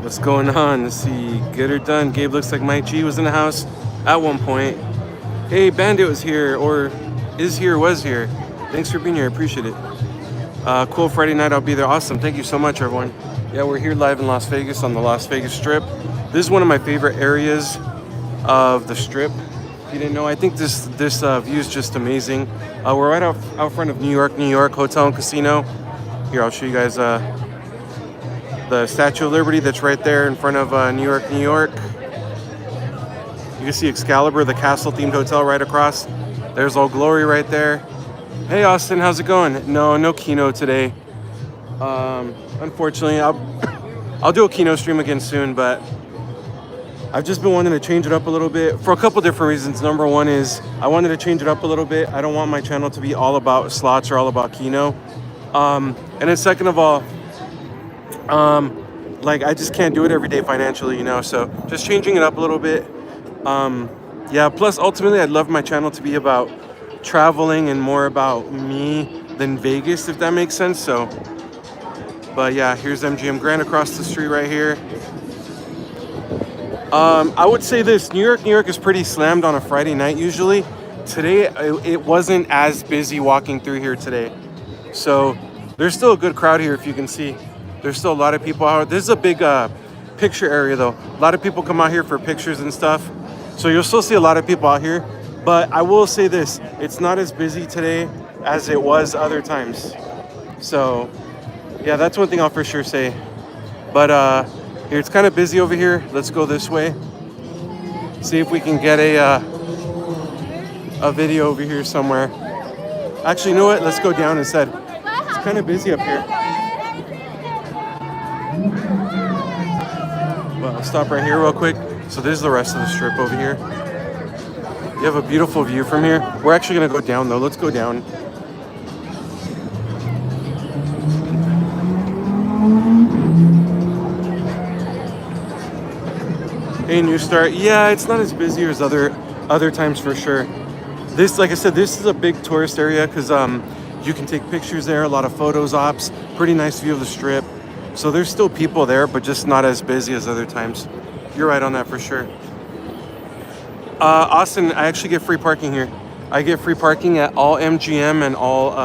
What's going on? Let's see. Get her done. Gabe looks like Mike G was in the house at one point. Hey, Bandit was here, or is here, was here. Thanks for being here. I appreciate it. Cool Friday night. I'll be there. Awesome. Thank you so much, everyone. Yeah, we're here live in Las Vegas on the Las Vegas Strip. This is one of my favorite areas of the Strip. If you didn't know, I think this view is just amazing. We're right out front of New York Hotel and Casino. Here, I'll show you guys the Statue of Liberty that's right there in front of New York. You can see Excalibur, the castle-themed hotel right across. There's Old Glory right there. Hey, Austin, how's it going? No Kino today. Unfortunately, I'll do a Kino stream again soon, but I've just been wanting to change it up a little bit for a couple different reasons. Number one is I wanted to change it up a little bit. I don't want my channel to be all about slots or all about Kino. And then second of all, like I just can't do it every day financially, so just changing it up a little bit. Yeah, plus ultimately I'd love my channel to be about traveling and more about me than Vegas, if that makes sense. So, but yeah, here's MGM Grand across the street right here. I would say this, New York is pretty slammed on a Friday night usually. Today, it wasn't as busy walking through here today. So there's still a good crowd here, if you can see. There's still a lot of people out. This is a big picture area though. A lot of people come out here for pictures and stuff. So you'll still see a lot of people out here. But I will say this, it's not as busy today as it was other times. So yeah, that's one thing I'll for sure say. But here, it's kind of busy over here. Let's go this way. See if we can get a video over here somewhere. Actually, you know what? Let's go down instead. It's kind of busy up here. Well, I'll stop right here real quick. So this is the rest of the Strip over here. You have a beautiful view from here. We're actually gonna go down though. Let's go down. Hey, New Start. Yeah, it's not as busy as other times for sure. This, like I said, this is a big tourist area because you can take pictures there, a lot of photos ops, pretty nice view of the Strip. So there's still people there, but just not as busy as other times. You're right on that for sure. Austin, I actually get free parking here. I get free parking at all MGM and all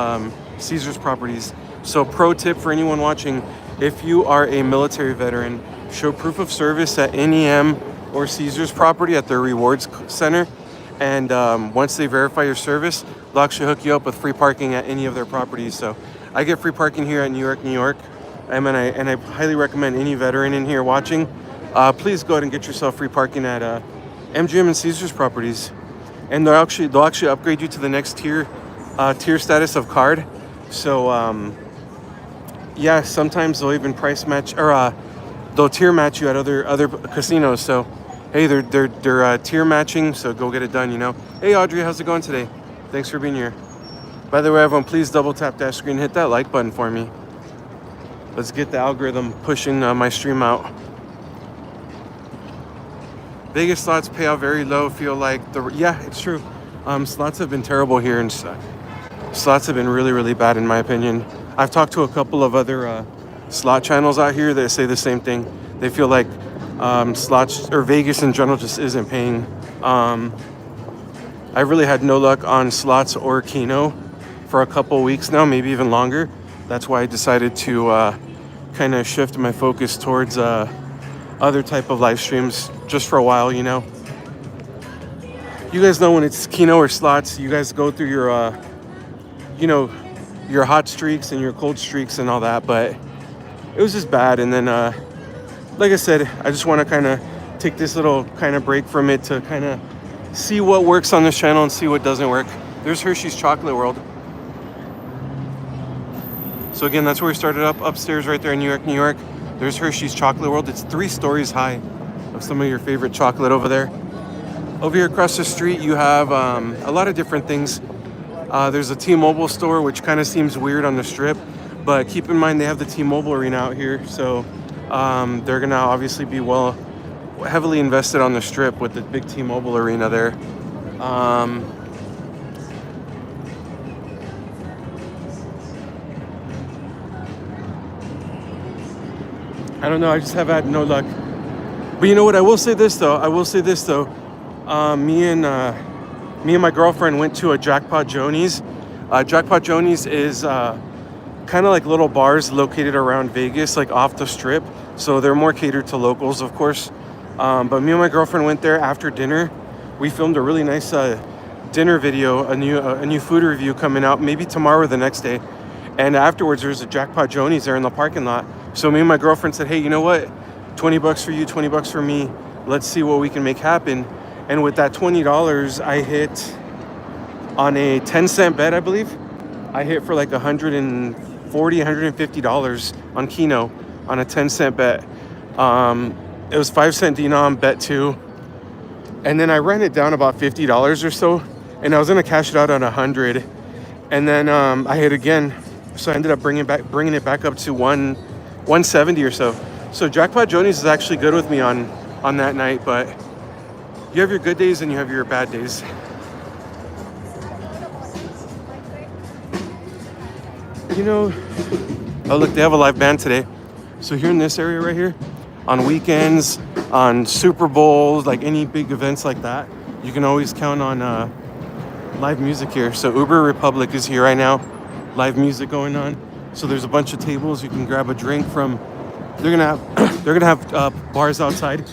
Caesars properties. So pro tip for anyone watching, if you are a military veteran, show proof of service at NEM or Caesars property at their rewards center. And once they verify your service, they'll actually hook you up with free parking at any of their properties. So I get free parking here at New York. And I highly recommend any veteran in here watching, please go ahead and get yourself free parking at MGM and Caesars properties. And they'll actually upgrade you to the next tier status of card. So yeah, sometimes they'll even price match or they'll tier match you at other casinos. So hey, they're tier matching, so go get it done, Hey Audrey, how's it going today? Thanks for being here. By the way, everyone, please double tap that screen, hit that like button for me. Let's get the algorithm pushing my stream out. Vegas slots pay out very low. Feel like yeah, it's true. Slots have been terrible here, and slots have been really bad in my opinion. I've talked to a couple of other slot channels out here that say the same thing. They feel like slots or Vegas in general just isn't paying. I've really had no luck on slots or Keno for a couple weeks now, maybe even longer. That's why I decided to kind of shift my focus towards other type of live streams just for a while, You guys know when it's Keno or slots, you guys go through your, your hot streaks and your cold streaks and all that, but it was just bad. And then, like I said, I just want to kind of take this little kind of break from it to kind of see what works on this channel and see what doesn't work. There's Hershey's Chocolate World. So again, that's where we started upstairs right there in New York. There's Hershey's Chocolate World. It's 3 stories high of some of your favorite chocolate over there. Over here across the street, you have a lot of different things. There's a T-Mobile store, which kind of seems weird on the Strip, but keep in mind they have the T-Mobile arena out here. So they're gonna obviously be heavily invested on the Strip with the big T-Mobile arena there. I don't know. I just have had no luck. But you know what? I will say this though. Me and my girlfriend went to a Jackpot Joni's. Jackpot Joni's is kind of like little bars located around Vegas, like off the strip. So they're more catered to locals, of course. But me and my girlfriend went there after dinner. We filmed a really nice dinner video, a new food review coming out maybe tomorrow or the next day. And afterwards, there's a Jackpot Joni's there in the parking lot. So me and my girlfriend said, hey, you know what? 20 bucks for you, 20 bucks for me. Let's see what we can make happen. And with that $20, I hit on a 10-cent bet, I believe. I hit for like $140, $150 on Keno on a 10-cent bet. It was 5-cent denom, bet two. And then I ran it down about $50 or so. And I was gonna cash it out on 100. And then I hit again. So I ended up bringing it back up to 170 or so. So Jackpot Joni's is actually good with me on that night, but you have your good days and you have your bad days. You know, oh look, they have a live band today. So here in this area right here, on weekends, on Super Bowls, like any big events like that, you can always count on live music here. So Uber Republic is here right now, live music going on. So there's a bunch of tables you can grab a drink from. They're gonna have bars outside.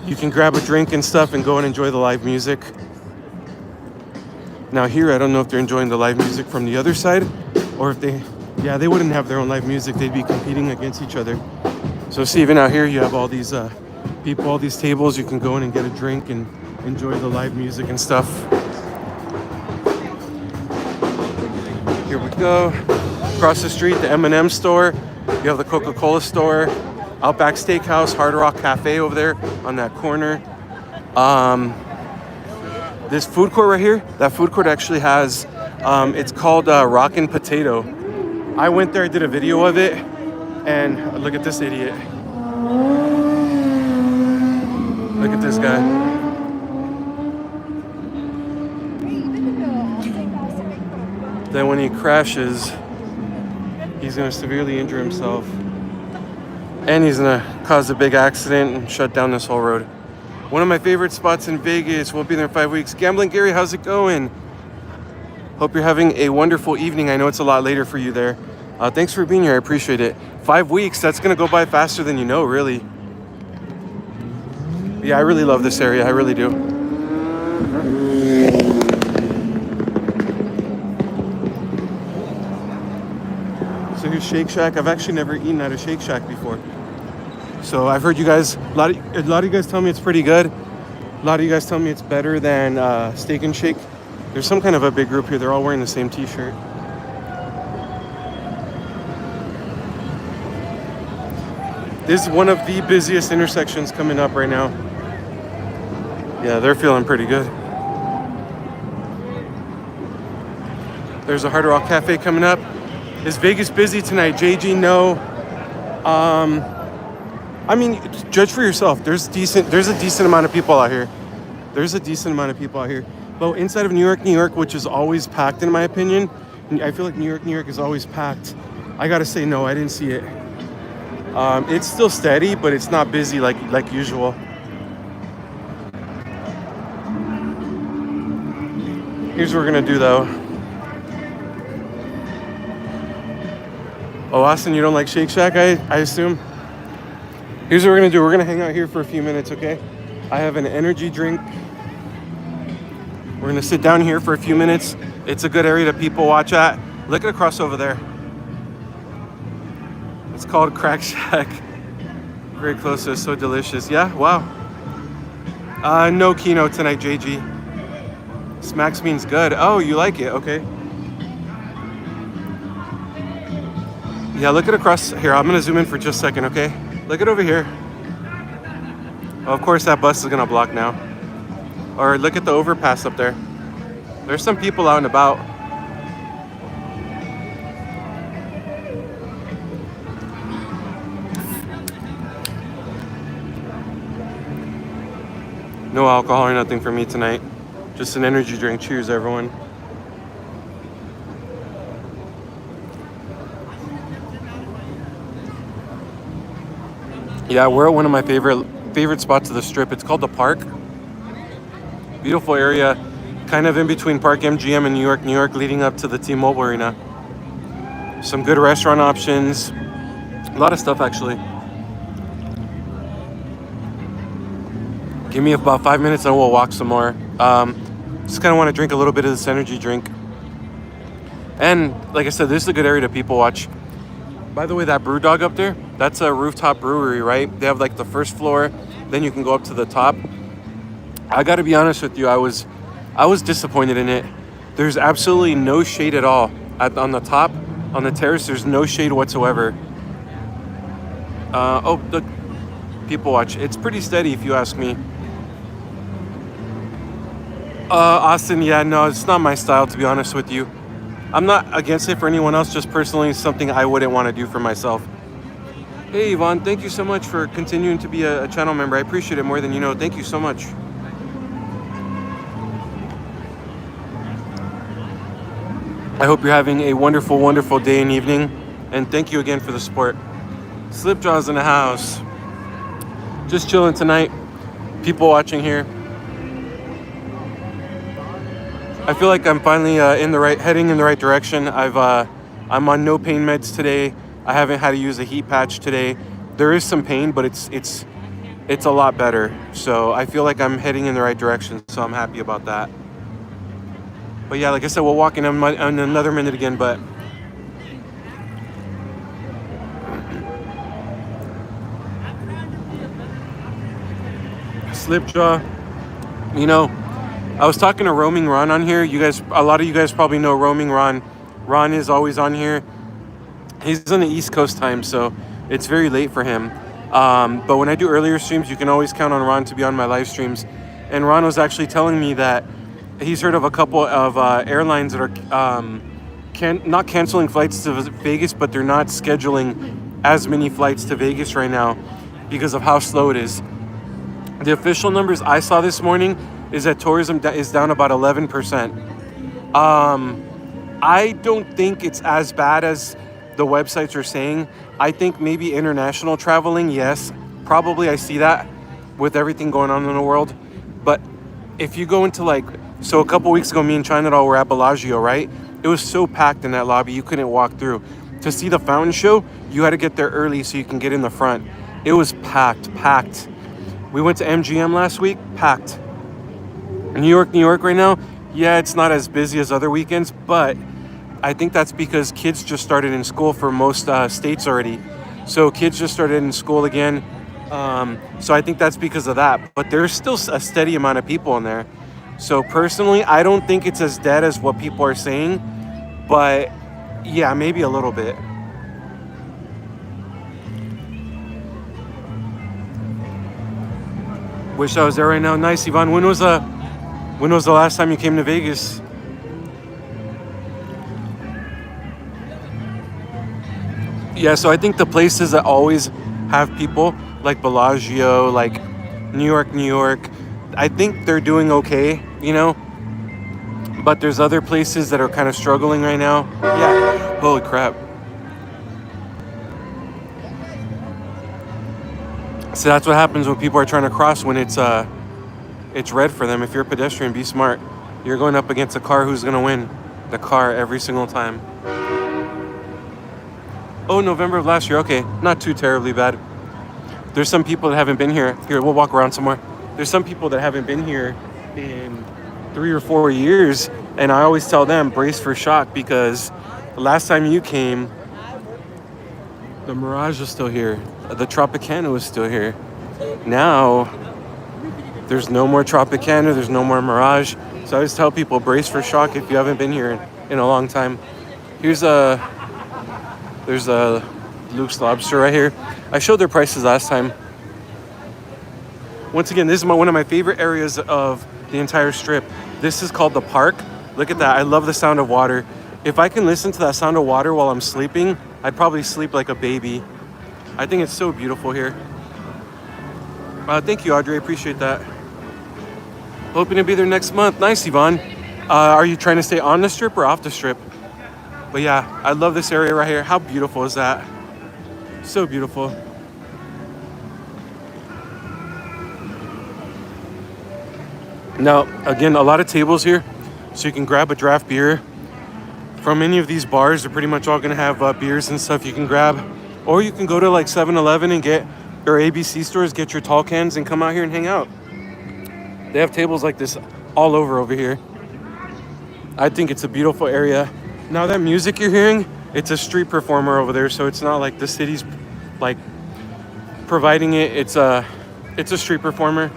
You can grab a drink and stuff and go and enjoy the live music. Now here, I don't know if they're enjoying the live music from the other side, or if they wouldn't have their own live music. They'd be competing against each other. So see, even out here, you have all these people, all these tables. You can go in and get a drink and enjoy the live music and stuff. Here we go. Across the street, the M&M store. You have the Coca-Cola store. Outback Steakhouse, Hard Rock Cafe over there on that corner. This food court right here, that food court actually has, it's called Rockin' Potato. I went there, I did a video of it, and look at this idiot. Look at this guy. Then when he crashes, he's gonna severely injure himself. And he's gonna cause a big accident and shut down this whole road. One of my favorite spots in Vegas. We'll be there in 5 weeks. Gambling Gary, how's it going? Hope you're having a wonderful evening. I know it's a lot later for you there. Thanks for being here, I appreciate it. 5 weeks, that's gonna go by faster than you know, really. Yeah, I really love this area, I really do. So here's Shake Shack. I've actually never eaten at a Shake Shack before. So I've heard you guys, a lot of you guys tell me it's pretty good. A lot of you guys tell me it's better than Steak and Shake. There's some kind of a big group here. They're all wearing the same t-shirt. This is one of the busiest intersections coming up right now. Yeah, they're feeling pretty good. There's a Hard Rock Cafe coming up. Is Vegas busy tonight? JG, no. I mean, judge for yourself. There's a decent amount of people out here. But inside of New York, which is always packed in my opinion, I feel like New York is always packed. I gotta say no, I didn't see it. It's still steady, but it's not busy like usual. Here's what we're gonna do though. Oh, Austin, you don't like Shake Shack, I assume? Here's what we're gonna do. We're gonna hang out here for a few minutes, okay? I have an energy drink. We're gonna sit down here for a few minutes. It's a good area to people watch at. Look at across over there. It's called Crack Shack. Very close to it, so delicious. Yeah, wow. No Keno tonight, JG. Smacks means good. Oh, you like it, okay. Yeah, look at across here. I'm gonna zoom in for just a second, okay? Look at over here. Oh, of course that bus is gonna block now. Or look at the overpass up there. There's some people out and about. No alcohol or nothing for me tonight. Just an energy drink. Cheers, everyone. Yeah, we're at one of my favorite spots of the strip. It's called the Park. Beautiful area, kind of in between Park MGM and New York, leading up to the T-Mobile Arena. Some good restaurant options. A lot of stuff actually. Give me about 5 minutes and we'll walk some more. Just kind of want to drink a little bit of this energy drink. And like I said, this is a good area to people watch. By the way, that brew dog up there, that's a rooftop brewery, right? They have like the first floor, then you can go up to the top. I got to be honest with you, I was disappointed in it. There's absolutely no shade at all on the top, on the terrace. There's no shade whatsoever. Oh, look, people watch. It's pretty steady, if you ask me. Austin, yeah, no, it's not my style, to be honest with you. I'm not against it for anyone else, just personally something I wouldn't want to do for myself. Hey, Yvonne, thank you so much for continuing to be a channel member. I appreciate it more than you know. Thank you so much. I hope you're having a wonderful, wonderful day and evening. And thank you again for the support. Slipjaw's in the house. Just chilling tonight. People watching here. I feel like I'm finally heading in the right direction. I'm on no pain meds today. I haven't had to use a heat patch today. There is some pain, but it's a lot better. So I feel like I'm heading in the right direction. So I'm happy about that. But yeah, like I said, we'll walk in another minute again. But Slipjaw, you know. I was talking to Roaming Ron on here. A lot of you guys probably know Roaming Ron. Ron is always on here. He's on the East Coast time, so it's very late for him. But when I do earlier streams, you can always count on Ron to be on my live streams. And Ron was actually telling me that he's heard of a couple of airlines that are not canceling flights to Vegas, but they're not scheduling as many flights to Vegas right now because of how slow it is. The official numbers I saw this morning is that tourism is down about 11%. I don't think it's as bad as the websites are saying. I think maybe international traveling, yes, probably I see that with everything going on in the world. But if you go into so a couple weeks ago, me and China doll were at Bellagio, right? It was so packed in that lobby, you couldn't walk through. To see the fountain show, you had to get there early so you can get in the front. It was packed. We went to MGM last week, packed. New York right now, yeah, it's not as busy as other weekends, but I think that's because kids just started in school for most states already. So kids just started in school again. So I think that's because of that. But there's still a steady amount of people in there. So personally, I don't think it's as dead as what people are saying. But yeah, maybe a little bit. Wish I was there right now. Nice, Yvonne. When was the last time you came to Vegas? Yeah, so I think the places that always have people, like Bellagio, like New York, I think they're doing okay, you know? But there's other places that are kind of struggling right now. Yeah, holy crap. So that's what happens when people are trying to cross when it's red for them. If you're a pedestrian, be smart. You're going up against a car who's going to win. The car every single time. Oh, November of last year. Okay, not too terribly bad. There's some people that haven't been here. Here, we'll walk around some more. There's some people that haven't been here in 3 or 4 years. And I always tell them, brace for shock, because the last time you came, the Mirage was still here. The Tropicana was still here. Now, there's no more Tropicana. There's no more Mirage. So I always tell people, brace for shock if you haven't been here in a long time. There's a Luke's Lobster right here. I showed their prices last time. Once again, this is one of my favorite areas of the entire strip. This is called the Park. Look at that. I love the sound of water. If I can listen to that sound of water while I'm sleeping, I'd probably sleep like a baby. I think it's so beautiful here. Thank you, Audrey. I appreciate that. Hoping to be there next month. Nice, Yvonne. Are you trying to stay on the strip or off the strip? But yeah, I love this area right here. How beautiful is that? So beautiful. Now, again, a lot of tables here, so you can grab a draft beer from any of these bars. They're pretty much all gonna have beers and stuff you can grab. Or you can go to like 7-Eleven and get, or ABC stores, get your tall cans and come out here and hang out. They have tables like this all over here. I think it's a beautiful area. Now that music you're hearing, it's a street performer over there, so it's not like the city's like providing it. It's a street performer.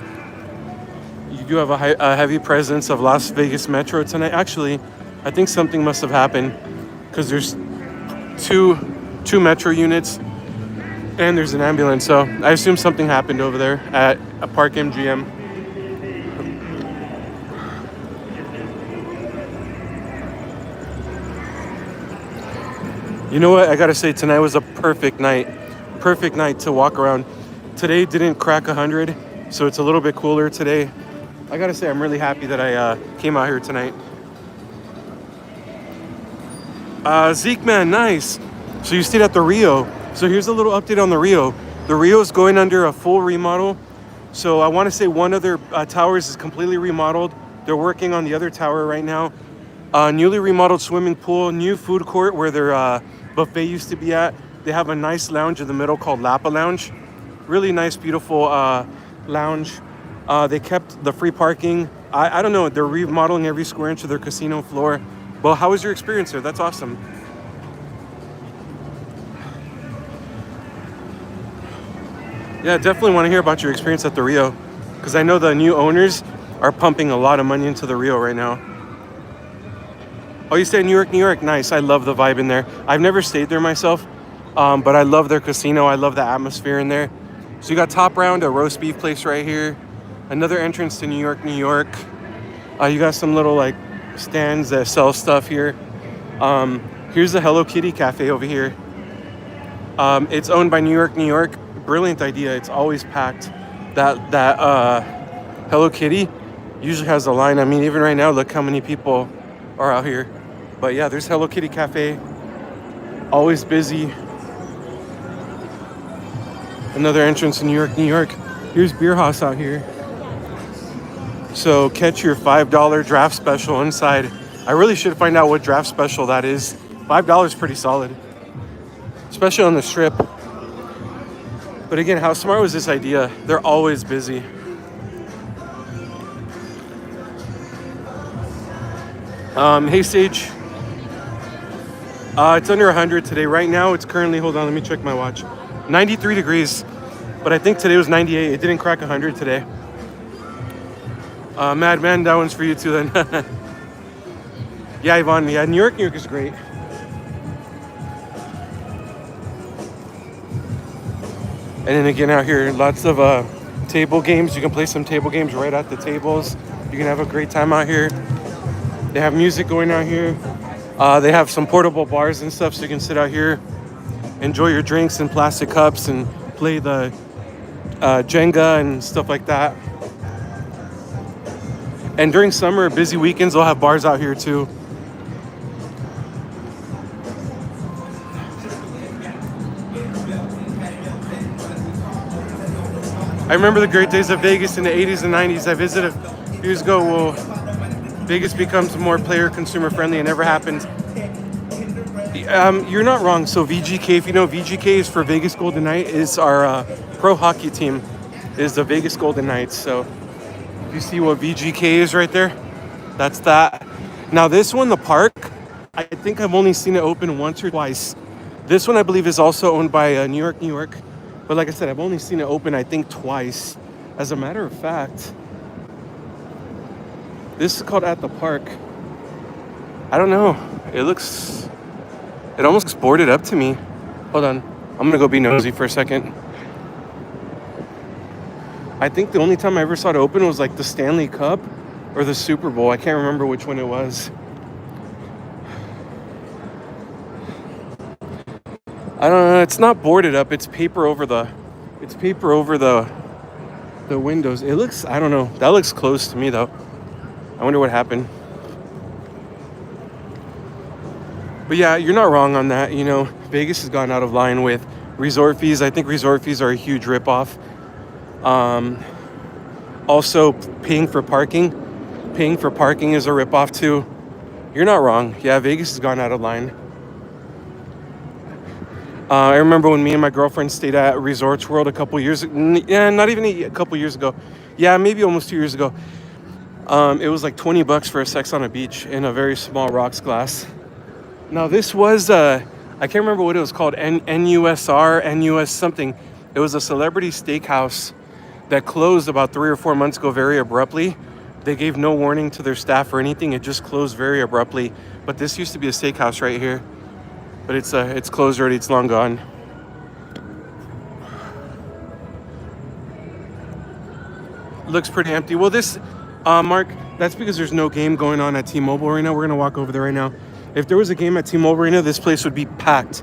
You do have a heavy presence of Las Vegas Metro tonight. Actually, I think something must have happened because there's two Metro units and there's an ambulance. So I assume something happened over there at a Park MGM. You know what? I gotta say, tonight was a perfect night. Perfect night to walk around. Today didn't crack 100, so it's a little bit cooler today. I gotta say, I'm really happy that I came out here tonight. Zeke, man, nice. So you stayed at the Rio. So here's a little update on the Rio. The Rio is going under a full remodel. So I want to say one of their towers is completely remodeled. They're working on the other tower right now. Newly remodeled swimming pool, new food court where their buffet used to be at. They have a nice lounge in the middle called Lapa Lounge. Really nice, beautiful lounge. They kept the free parking. I don't know, they're remodeling every square inch of their casino floor. Well, how was your experience here? That's awesome. Yeah, definitely want to hear about your experience at the Rio, because I know the new owners are pumping a lot of money into the Rio right now. Oh, you stay in New York, New York? Nice. I love the vibe in there. I've never stayed there myself, but I love their casino. I love the atmosphere in there. So you got Top Round, a roast beef place right here. Another entrance to New York, New York. You got some little like stands that sell stuff here. Here's the Hello Kitty Cafe over here. It's owned by New York, New York. Brilliant idea. It's always packed. That Hello Kitty usually has a line. I mean, even right now, look how many people are out here. But yeah, there's Hello Kitty Cafe. Always busy. Another entrance in New York, New York. Here's Beer House out here. So catch your $5 draft special inside. I really should find out what draft special that is. $5 is pretty solid, especially on the strip. But again, how smart was this idea? They're always busy. Hey Sage. It's under 100 today. Right now it's currently, hold on, let me check my watch. 93 degrees. But I think today was 98. It didn't crack 100 today. Madman, that one's for you too then. Yeah, Yvonne, yeah, New York is great. And then again out here, lots of table games. You can play some table games right at the tables. You can have a great time out here. They have music going out here. They have some portable bars and stuff, so you can sit out here, enjoy your drinks in plastic cups and play the Jenga and stuff like that. And during summer, busy weekends, they'll have bars out here too. I remember the great days of Vegas in the 80s and 90s. I visited a few years ago. Well, Vegas becomes more player consumer friendly. It never happened. You're not wrong. So VGK, if you know, VGK is for Vegas Golden Knights. Is our pro hockey team, is the Vegas Golden Knights. So if you see what VGK is right there, that's that. Now this one, the park, I think I've only seen it open once or twice. This one I believe is also owned by New York, New York. But like I said, I've only seen it open, I think, twice. As a matter of fact, this is called At the Park. I don't know. It almost looks boarded up to me. Hold on. I'm gonna go be nosy for a second. I think the only time I ever saw it open was like the Stanley Cup or the Super Bowl. I can't remember which one it was. I don't know. It's not boarded up. It's paper over the windows. It looks, I don't know. That looks close to me though. I wonder what happened. But yeah, you're not wrong on that. You know, Vegas has gone out of line with resort fees. I think resort fees are a huge ripoff. Also, paying for parking. paying for parking is a ripoff too. You're not wrong. Yeah, Vegas has gone out of line. I remember when me and my girlfriend stayed at Resorts World a couple years ago. Yeah, not even a couple years ago. Yeah, maybe almost 2 years ago. It was like $20 for a sex on a beach in a very small rocks glass. Now this was, I can't remember what it was called, NUSR, NUS something. It was a celebrity steakhouse that closed about 3 or 4 months ago very abruptly. They gave no warning to their staff or anything. It just closed very abruptly. But this used to be a steakhouse right here. But it's closed already. It's long gone. Looks pretty empty. Well, this, Mark, that's because there's no game going on at T-Mobile Arena. We're gonna walk over there right now. If there was a game at T-Mobile Arena, this place would be packed.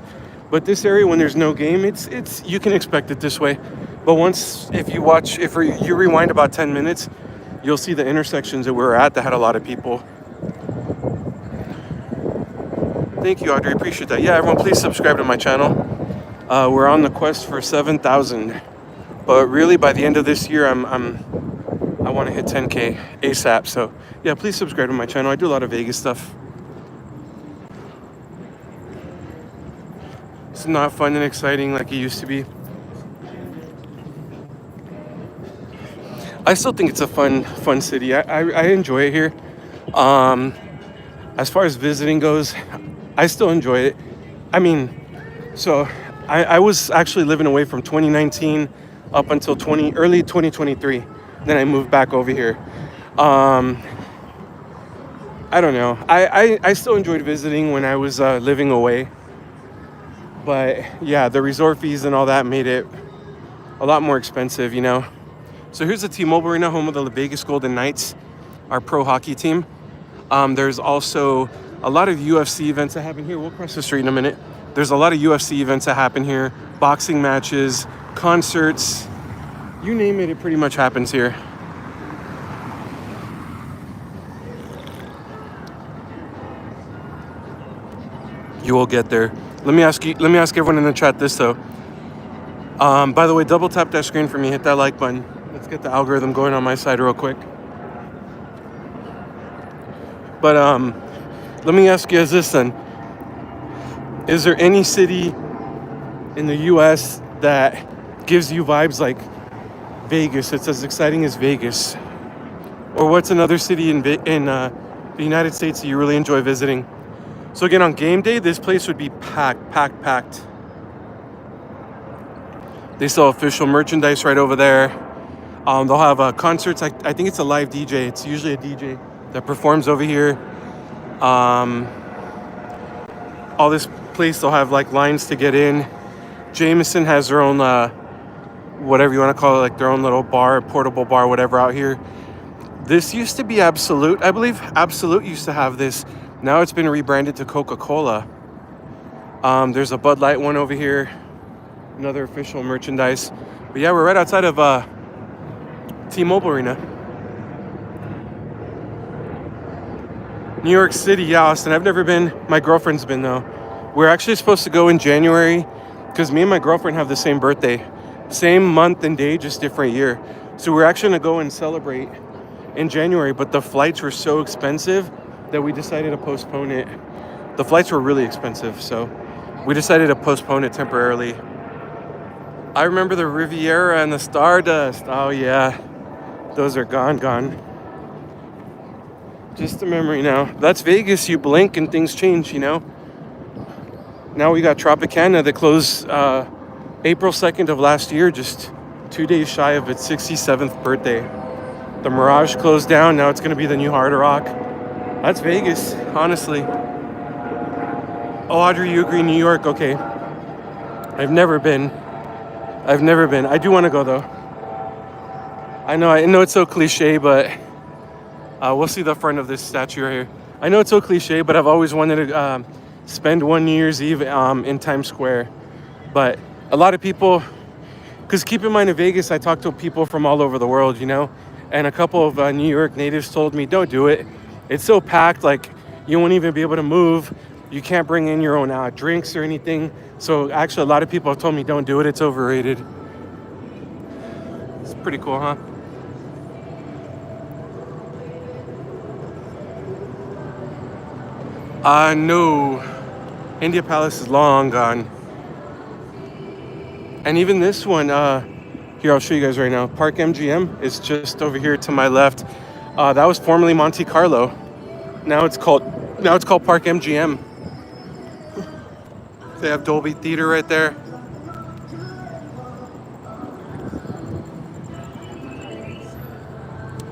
But this area, when there's no game, it's you can expect it this way. But once, if you rewind about 10 minutes, you'll see the intersections that we were at that had a lot of people. Thank you, Audrey. Appreciate that. Yeah, everyone, please subscribe to my channel. We're on the quest for 7,000. But really, by the end of this year, I want to hit 10K ASAP. So yeah, please subscribe to my channel. I do a lot of Vegas stuff. It's not fun and exciting like it used to be. I still think it's a fun city. I enjoy it here. As far as visiting goes, I still enjoy it. I mean, so I was actually living away from 2019 up until early 2023. Then I moved back over here. I don't know. I still enjoyed visiting when I was living away. But yeah, the resort fees and all that made it a lot more expensive, you know. So here's the T-Mobile Arena, home of the Vegas Golden Knights, our pro hockey team. There's also a lot of UFC events that happen here. We'll cross the street in a minute. There's a lot of UFC events that happen here. Boxing matches, concerts, you name it, it pretty much happens here. You will get there. Let me ask everyone in the chat this though. By the way, double tap that screen for me, hit that like button. Let's get the algorithm going on my side real quick. But let me ask you this then. Is there any city in the US that gives you vibes like Vegas? It's as exciting as Vegas. Or what's another city in the United States that you really enjoy visiting? So again, on game day, this place would be packed. They sell official merchandise right over there. They'll have concerts. I think it's a live DJ. It's usually a DJ that performs over here. All this place, they'll have like lines to get in. Jameson has their own, whatever you want to call it, like their own little bar, portable bar, whatever out here. This used to be Absolute. I believe Absolute used to have this. Now it's been rebranded to Coca-Cola. There's a Bud Light one over here. Another official merchandise. But yeah, we're right outside of T-Mobile Arena. New York City, yeah, Austin. I've never been. My girlfriend's been though. We're actually supposed to go in January because me and my girlfriend have the same birthday. Same month and day, just different year. So we're actually gonna go and celebrate in January, but the flights were so expensive that we decided to postpone it. The flights were really expensive, so we decided to postpone it temporarily. I remember the Riviera and the Stardust. Oh yeah, those are gone. Just a memory now. That's Vegas. You blink and things change, you know. Now we got Tropicana that closed April 2nd of last year, just 2 days shy of its 67th birthday. The Mirage closed down. Now it's going to be the new Hard Rock. That's Vegas, honestly. Oh, Audrey, you agree, New York? Okay. I've never been. I do want to go though. I know it's so cliche, but we'll see the front of this statue right here. I know it's so cliche, but I've always wanted to spend one New Year's Eve in Times Square. But a lot of people, because keep in mind in Vegas, I talk to people from all over the world, you know, and a couple of New York natives told me, don't do it. It's so packed, like you won't even be able to move. You can't bring in your own drinks or anything. So actually, a lot of people have told me don't do it. It's overrated. It's pretty cool, huh? No. India Palace is long gone. And even this one, here, I'll show you guys right now. Park MGM is just over here to my left. That was formerly Monte Carlo. Now it's called Park MGM. They have Dolby Theater right there.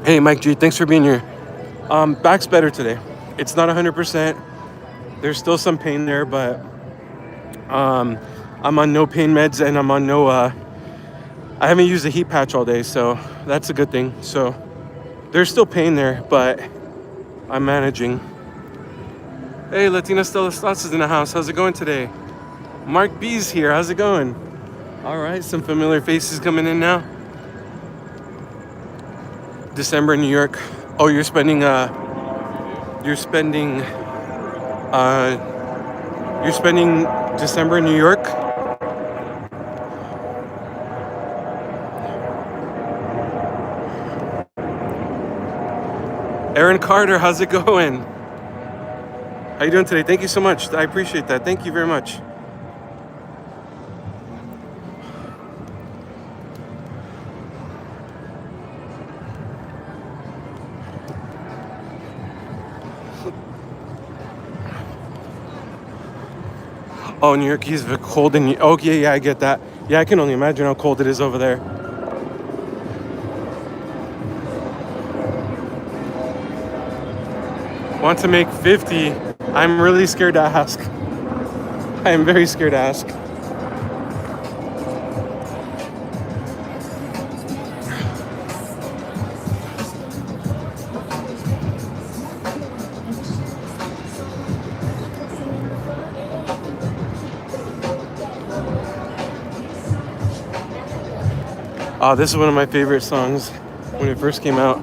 Hey, Mike G, thanks for being here. Back's better today. It's not 100%. There's still some pain there, but I'm on no pain meds and I'm on no. I haven't used a heat patch all day, so that's a good thing. So there's still pain there, but I'm managing. Hey, Latina Stella Slots is in the house. How's it going today? Mark B's here. How's it going? All right, some familiar faces coming in now. December in New York. Oh, you're spending December in New York. Aaron Carter, how's it going? How you doing today? Thank you so much. I appreciate that. Thank you very much. Oh, New York is cold in. Oh, yeah, I get that. Yeah, I can only imagine how cold it is over there. Want to make 50? I'm really scared to ask. I am very scared to ask. Oh, this is one of my favorite songs when it first came out.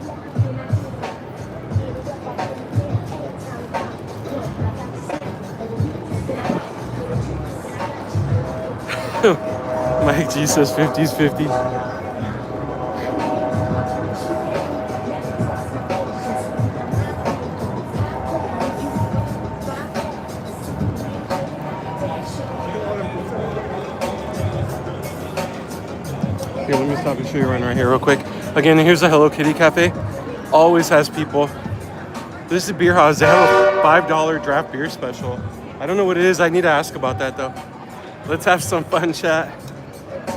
Mike G says 50's 50. Here, let me stop and show you around right here real quick. Again, here's the Hello Kitty Cafe. Always has people. This is Beer House. They have a $5 draft beer special. I don't know what it is. I need to ask about that though. Let's have some fun, chat.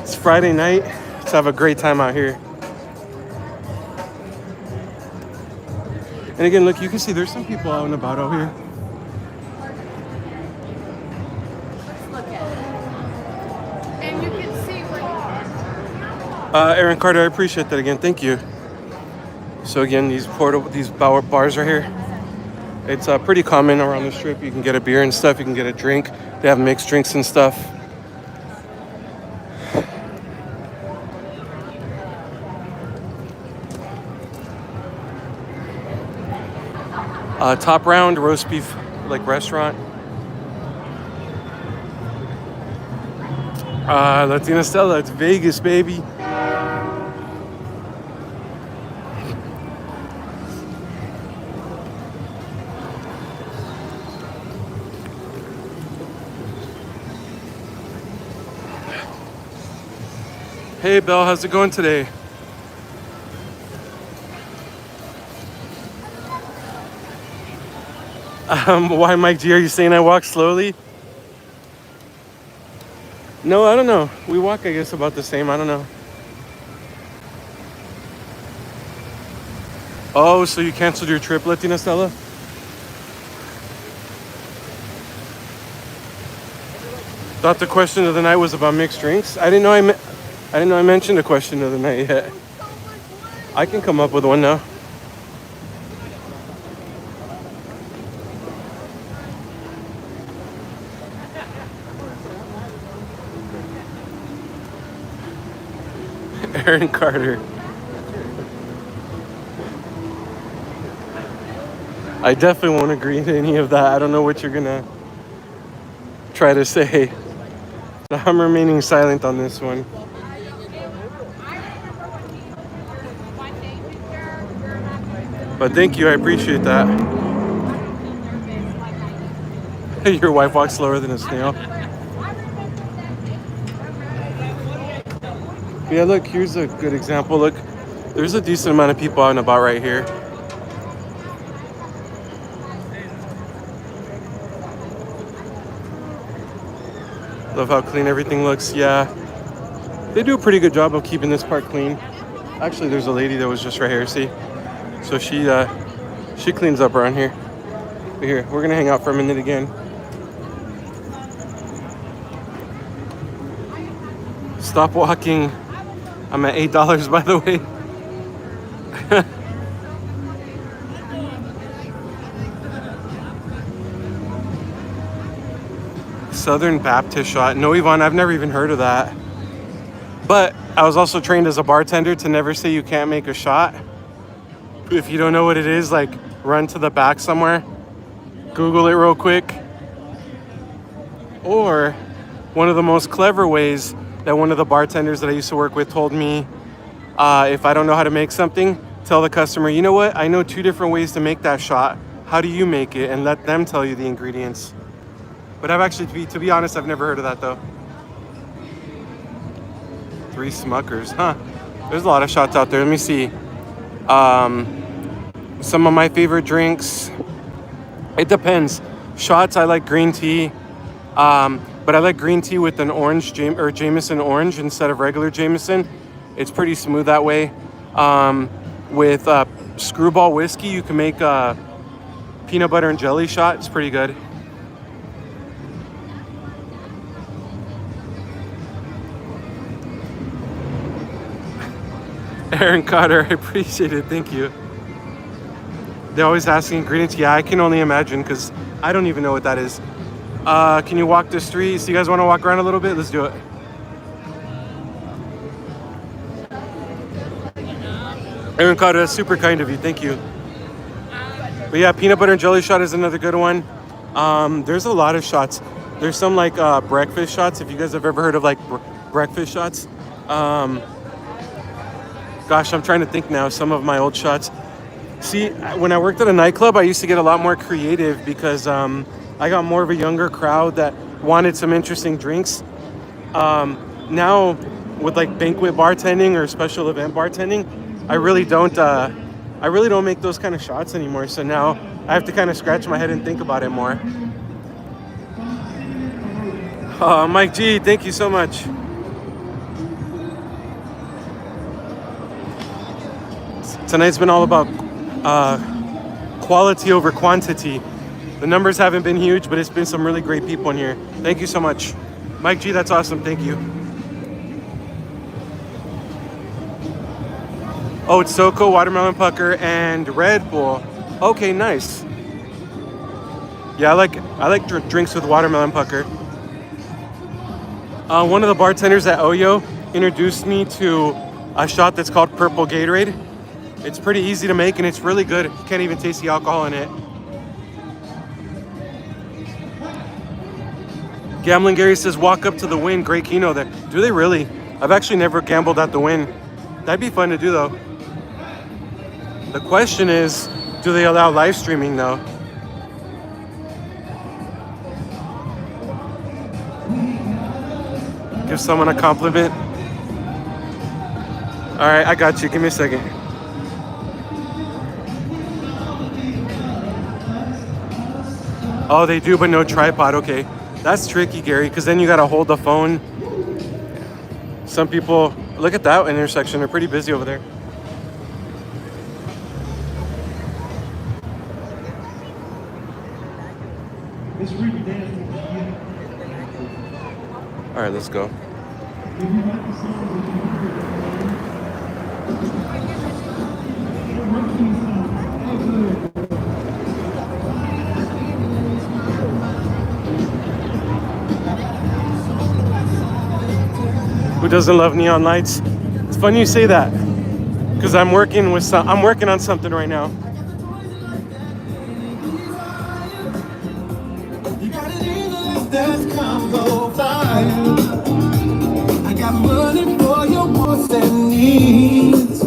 It's Friday night. Let's have a great time out here. And again, look, you can see there's some people out and about out here. And you can see where Aaron Carter, I appreciate that again. Thank you. So again, these bars are here. It's pretty common around the strip. You can get a beer and stuff. You can get a drink. They have mixed drinks and stuff. Top Round roast beef like restaurant. Latina Stella, it's Vegas, baby. Hey, Belle, how's it going today? Why, Mike G, are you saying I walk slowly? No, I don't know. We walk, I guess, about the same. I don't know. Oh, so you canceled your trip, Latina Stella? Thought the question of the night was about mixed drinks. I didn't know I mentioned a question of the night yet. I can come up with one now. Aaron Carter. I definitely won't agree to any of that. I don't know what you're gonna try to say. So I'm remaining silent on this one. But thank you, I appreciate that. Your wife walks slower than a snail. Yeah, look, here's a good example. Look, there's a decent amount of people out and about right here. Love how clean everything looks. Yeah, they do a pretty good job of keeping this park clean. Actually, there's a lady that was just right here, see? So she cleans up around here. But here, we're gonna hang out for a minute again. Stop walking. I'm at $8, by the way. Southern Baptist shot. No, Yvonne, I've never even heard of that. But I was also trained as a bartender to never say you can't make a shot. If you don't know what it is, like run to the back somewhere, Google it real quick. Or one of the most clever ways that one of the bartenders that I used to work with told me, if I don't know how to make something, tell the customer, you know what, I know 2 different ways to make that shot. How do you make it? And let them tell you the ingredients. But I've actually, to be honest, I've never heard of that though. 3 Smuckers, huh? There's a lot of shots out there. Let me see. Some of my favorite drinks. It depends. Shots, I like green tea. But I like green tea with an orange Jameson orange instead of regular Jameson. It's pretty smooth that way. With Screwball whiskey, you can make a peanut butter and jelly shot. It's pretty good. Aaron Cotter, I appreciate it. Thank you. They're always asking ingredients. Yeah, I can only imagine because I don't even know what that is. Can you walk the streets? You guys want to walk around a little bit? Let's do it. Aaron Cotter, that's super kind of you. Thank you. But yeah, peanut butter and jelly shot is another good one. There's a lot of shots. There's some like breakfast shots. If you guys have ever heard of like breakfast shots. Gosh, I'm trying to think now. Some of my old shots. See, when I worked at a nightclub, I used to get a lot more creative because I got more of a younger crowd that wanted some interesting drinks. Now, with like banquet bartending or special event bartending, I really don't make those kind of shots anymore. So now I have to kind of scratch my head and think about it more. Mike G, thank you so much. Tonight's been all about quality over quantity. The numbers haven't been huge, but it's been some really great people in here. Thank you so much. Mike G, that's awesome. Thank you. Oh, it's SoCo, Watermelon Pucker, and Red Bull. Okay, nice. Yeah, I like drinks with Watermelon Pucker. One of the bartenders at Oyo introduced me to a shot that's called Purple Gatorade. It's pretty easy to make and it's really good. You can't even taste the alcohol in it. Gambling Gary says, walk up to the Win. Great keno there. Do they really? I've actually never gambled at the Win. That'd be fun to do though. The question is, do they allow live streaming though? Give someone a compliment. All right, I got you. Give me a second. Oh, they do, but no tripod. Okay. That's tricky, Gary, because then you got to hold the phone. Some people, look at that intersection. They're pretty busy over there. All right, let's go. Who doesn't love neon lights? It's funny you say that, because I'm working on something right now. I got money for your wants and needs.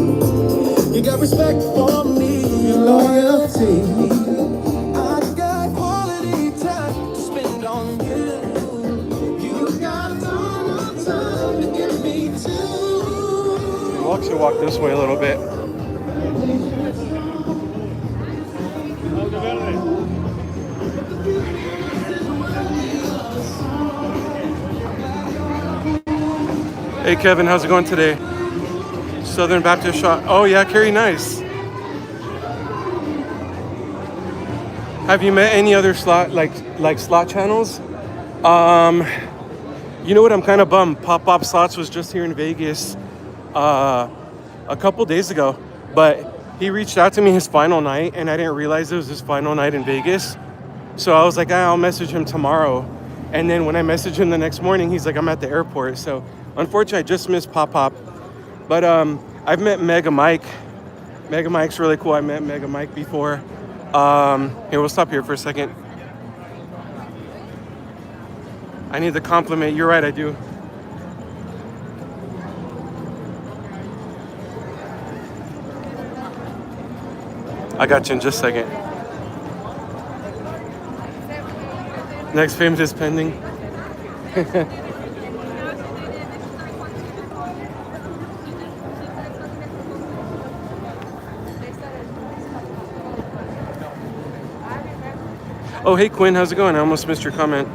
You got respect for me, loyalty. I got quality time to spend Should walk this way a little bit. Hey Kevin, how's it going today? Southern Baptist Shop. Oh yeah, Carrie, nice. Have you met any other slot slot channels? You know what? I'm kind of bummed. Pop Slots was just here in Vegas a couple days ago, but he reached out to me his final night, and I didn't realize it was his final night in Vegas. So I was like, I'll message him tomorrow. And then when I messaged him the next morning, he's like, I'm at the airport. So unfortunately, I just missed Pop. But I've met Mega Mike. Mega Mike's really cool. I met Mega Mike before. Here, we'll stop here for a second. I need the compliment. You're right, I do. I got you in just a second. Next payment is pending. Oh, hey Quinn, how's it going? I almost missed your comment.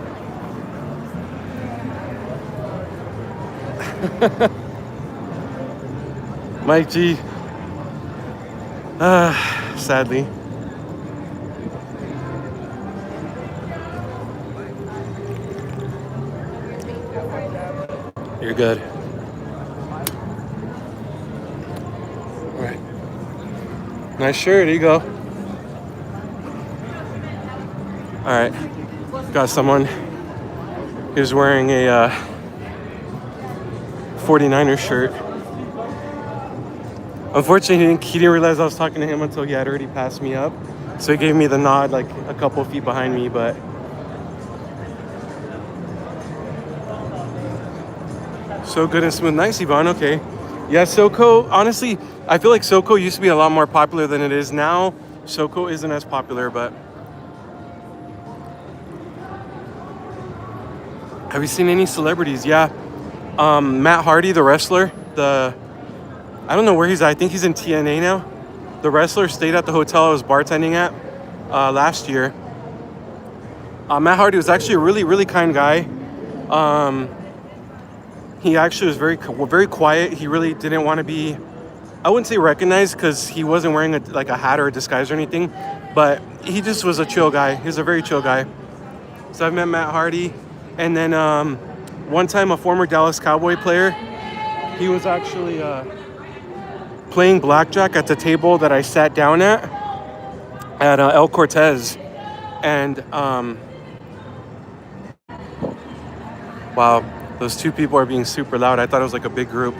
Mike G. Sadly. You're good. All right. Nice shirt. Here you go. All right. Got someone who's wearing a 49ers shirt. Unfortunately, he didn't realize I was talking to him until he had already passed me up. So he gave me the nod like a couple feet behind me, but so good and smooth. Nice, Yvonne. Okay. Yeah, SoCo, honestly, I feel like SoCo used to be a lot more popular than it is now. SoCo isn't as popular, but have you seen any celebrities? Yeah. Matt Hardy, the wrestler, I don't know where he's at. I think he's in TNA now. The wrestler stayed at the hotel I was bartending at last year. Matt Hardy was actually a really, really kind guy. He actually was very, very quiet. He really didn't want to be, I wouldn't say recognized because he wasn't wearing a hat or a disguise or anything, but he just was a chill guy. He's a very chill guy. So I've met Matt Hardy. And then one time a former Dallas Cowboy player, he was actually playing blackjack at the table that I sat down at El Cortez. And wow, those two people are being super loud. I thought it was like a big group.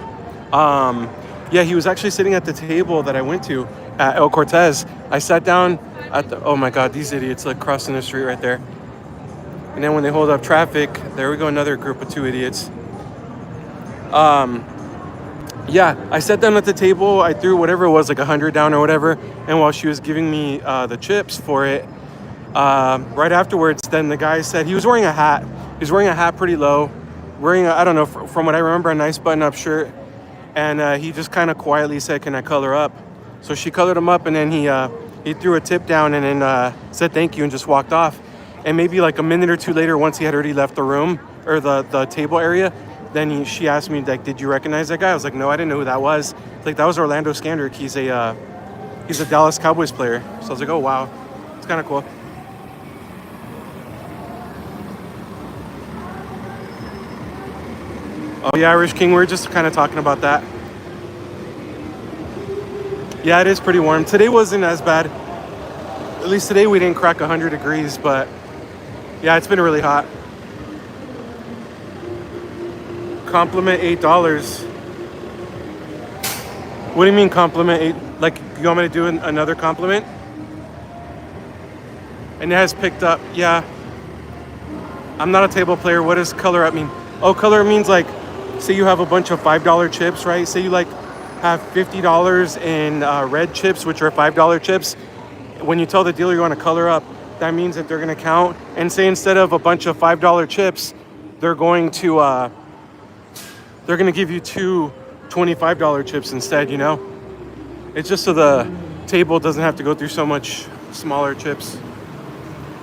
Yeah, he was actually sitting at the table that I went to at El Cortez. I sat down at the, oh my God, these idiots like crossing the street right there. And then when they hold up traffic, there we go, another group of two idiots. Yeah, I sat down at the table. I threw whatever it was, like 100 down or whatever. And while she was giving me the chips for it, right afterwards, then the guy said he was wearing a hat. He was wearing a hat pretty low, wearing, I don't know, from what I remember, a nice button-up shirt. And he just kind of quietly said, "Can I color up?" So she colored him up, and then he threw a tip down and then said thank you and just walked off. And maybe like a minute or two later, once he had already left the room or the table area, then she asked me, like, "Did you recognize that guy?" I was like, "No, I didn't know who that was." Like, that was Orlando Skandrick. He's a Dallas Cowboys player. So I was like, "Oh wow, it's kind of cool." Oh yeah, Irish King. We're just kind of talking about that. Yeah, it is pretty warm. Today wasn't as bad. At least today we didn't crack 100 degrees, but yeah, it's been really hot. Compliment $8. What do you mean compliment 8? Like, you want me to do another compliment? And it has picked up. Yeah. I'm not a table player. What does color up mean? Oh, color means like, say you have a bunch of $5 chips, right? Say you like have $50 in red chips, which are $5 chips. When you tell the dealer you want to color up, that means that they're going to count. And say instead of a bunch of $5 chips, they're going to give you two $25 chips instead, you know? It's just so the table doesn't have to go through so much smaller chips.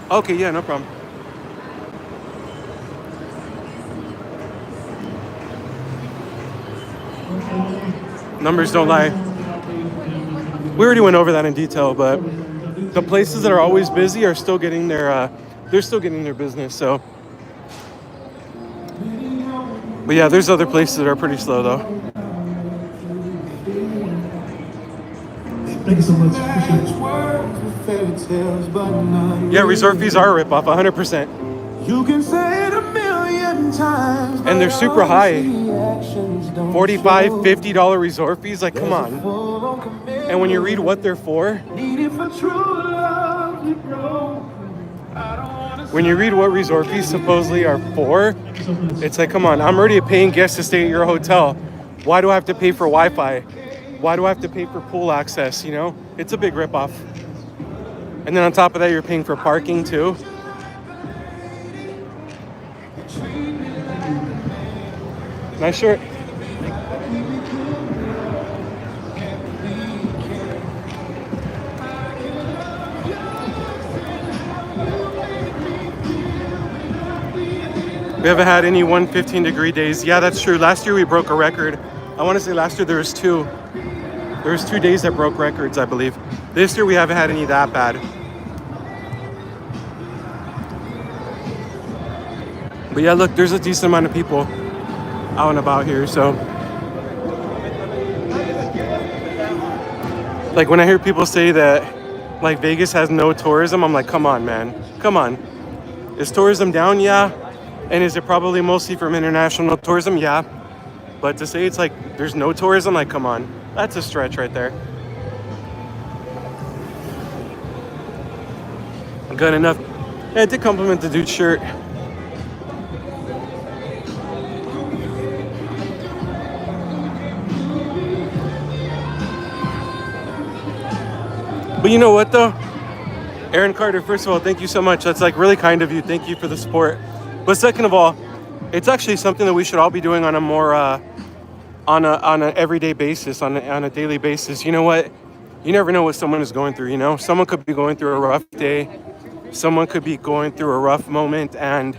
Okay, yeah, no problem. Numbers don't lie. We already went over that in detail, but the places that are always busy are still getting their they're still getting their business. So, but yeah, there's other places that are pretty slow though. Thank you so much. Appreciate it. Yeah, resort fees are a ripoff, 100%. You can say it a million times, And they're super high. $45, $50 resort fees, like come on. And when you read what they're for, when you read what resort fees supposedly are for, it's like, come on, I'm already a paying guest to stay at your hotel. Why do I have to pay for Wi-Fi? Why do I have to pay for pool access, you know? It's a big ripoff. And then on top of that, you're paying for parking too. Nice shirt. We haven't had any 115-degree days. Yeah, that's true. Last year we broke a record. I want to say last year there was 2 days that broke records, I believe. This year we haven't had any that bad. But yeah, look, there's a decent amount of people out and about here, so. Like when I hear people say that like Vegas has no tourism, I'm like, come on, man. Come on. Is tourism down? Yeah. And is it probably mostly from international tourism? Yeah. But to say it's like there's no tourism, like come on. That's a stretch right there. Good enough. Yeah, I did compliment the dude's shirt. But you know what though? Aaron Carter, first of all, thank you so much. That's like really kind of you. Thank you for the support. But second of all, it's actually something that we should all be doing on a more on an everyday basis, on a daily basis. You know what? You never know what someone is going through, you know? Someone could be going through a rough day. Someone could be going through a rough moment, and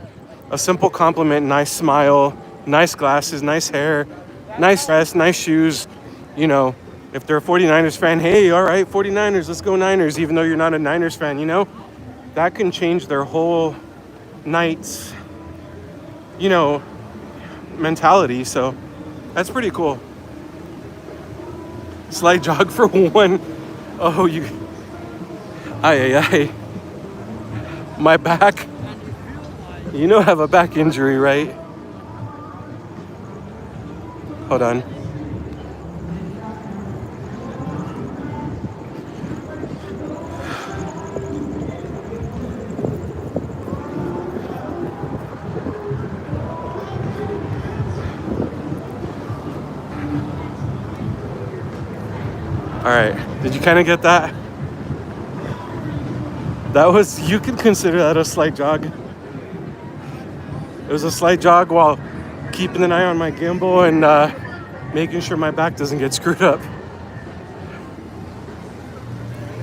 a simple compliment, nice smile, nice glasses, nice hair, nice dress, nice shoes, you know, if they're a 49ers fan, hey, all right, 49ers, let's go Niners, even though you're not a Niners fan, you know? That can change their whole night's, you know, mentality. So that's pretty cool. Slight jog for one. Oh, you. Ay. My back. You know I have a back injury, right? Hold on. All right, did you kind of get that? That was, you could consider that a slight jog. It was a slight jog while keeping an eye on my gimbal and making sure my back doesn't get screwed up.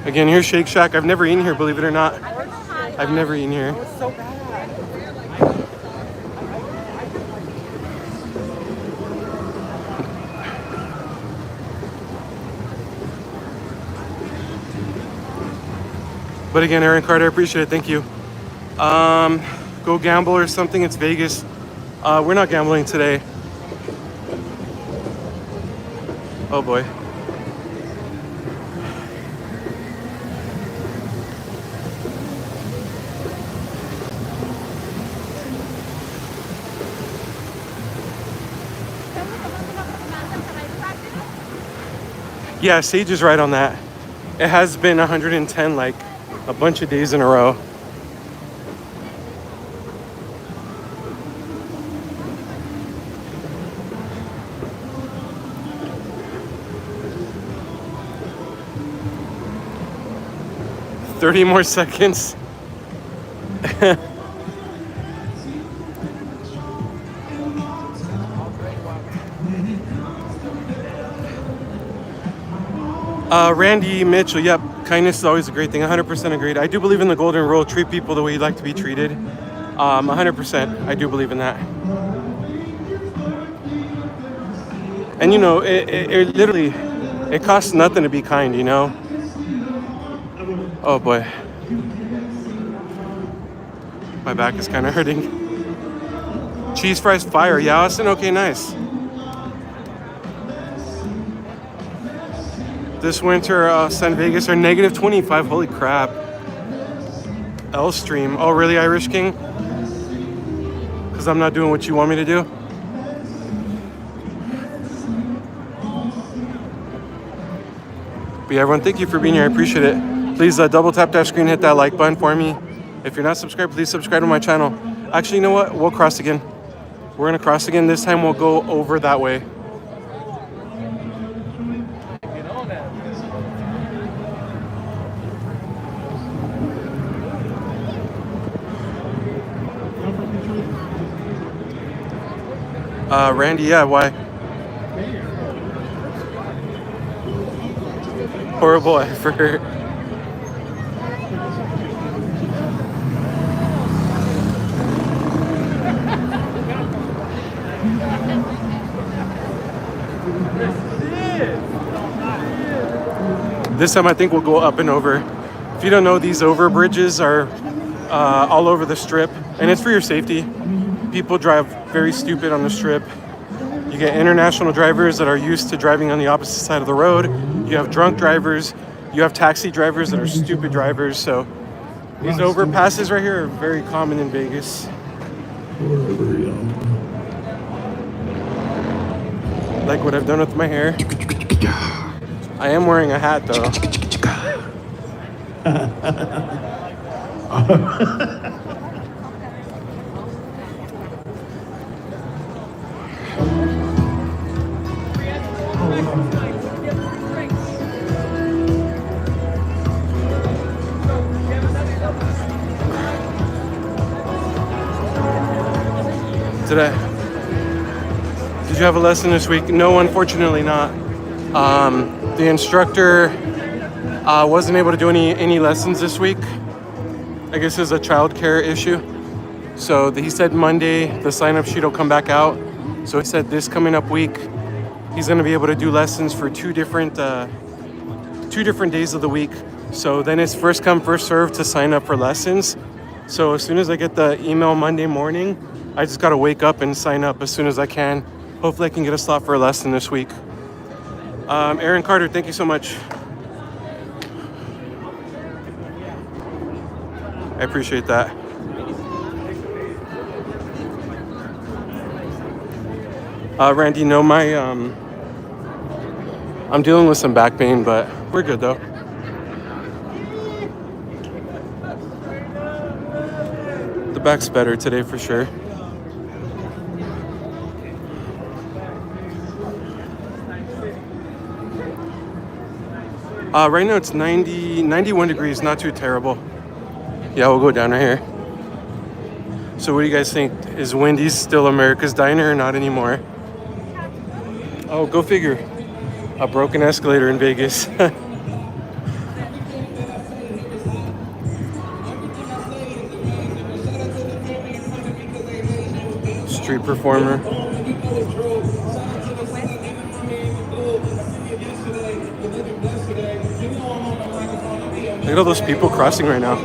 Again, here's Shake Shack. I've never eaten here, believe it or not. I've never eaten here. But again, Aaron Carter, I appreciate it. Thank you. Go gamble or something. It's Vegas. We're not gambling today. Oh boy. Yeah, Sage is right on that. It has been 110 like a bunch of days in a row. "30 more seconds." Randy Mitchell, yep. Kindness is always a great thing. 100% agreed. I do believe in the golden rule. Treat people the way you'd like to be treated. 100%. I do believe in that. And you know, it literally, it costs nothing to be kind, you know? Oh boy. My back is kind of hurting. Cheese fries fire. Yeah, Austin? Okay, nice. This winter, San Vegas are negative 25. Holy crap. L stream. Oh, really, Irish King? Because I'm not doing what you want me to do? But yeah, everyone, thank you for being here. I appreciate it. Please double tap that screen, hit that like button for me. If you're not subscribed, please subscribe to my channel. Actually, you know what? We'll cross again. We're going to cross again. This time we'll go over that way. Randy, yeah, why? Horrible effort. This time I think we'll go up and over. If you don't know, these over bridges are all over the strip, and it's for your safety. People drive very stupid on the strip. You get international drivers that are used to driving on the opposite side of the road. You have drunk drivers. You have taxi drivers that are stupid drivers. So these overpasses right here are very common in Vegas. Like what I've done with my hair. I am wearing a hat though. Did you have a lesson this week? No, unfortunately not. The instructor wasn't able to do any lessons this week. I guess it's a childcare issue. So he said Monday the sign-up sheet will come back out. So he said this coming up week he's going to be able to do lessons for two different days of the week. So then it's first come first serve to sign up for lessons. So as soon as I get the email Monday morning, I just got to wake up and sign up as soon as I can. Hopefully I can get a slot for a lesson this week. Aaron Carter, thank you so much. I appreciate that. Randy, no, I'm dealing with some back pain, but we're good though. The back's better today for sure. Right now it's 91 degrees, not too terrible. Yeah, we'll go down right here. So what do you guys think? Is Wendy's still America's Diner or not anymore? Oh, go figure. A broken escalator in Vegas. Street performer. Look at all those people crossing right now.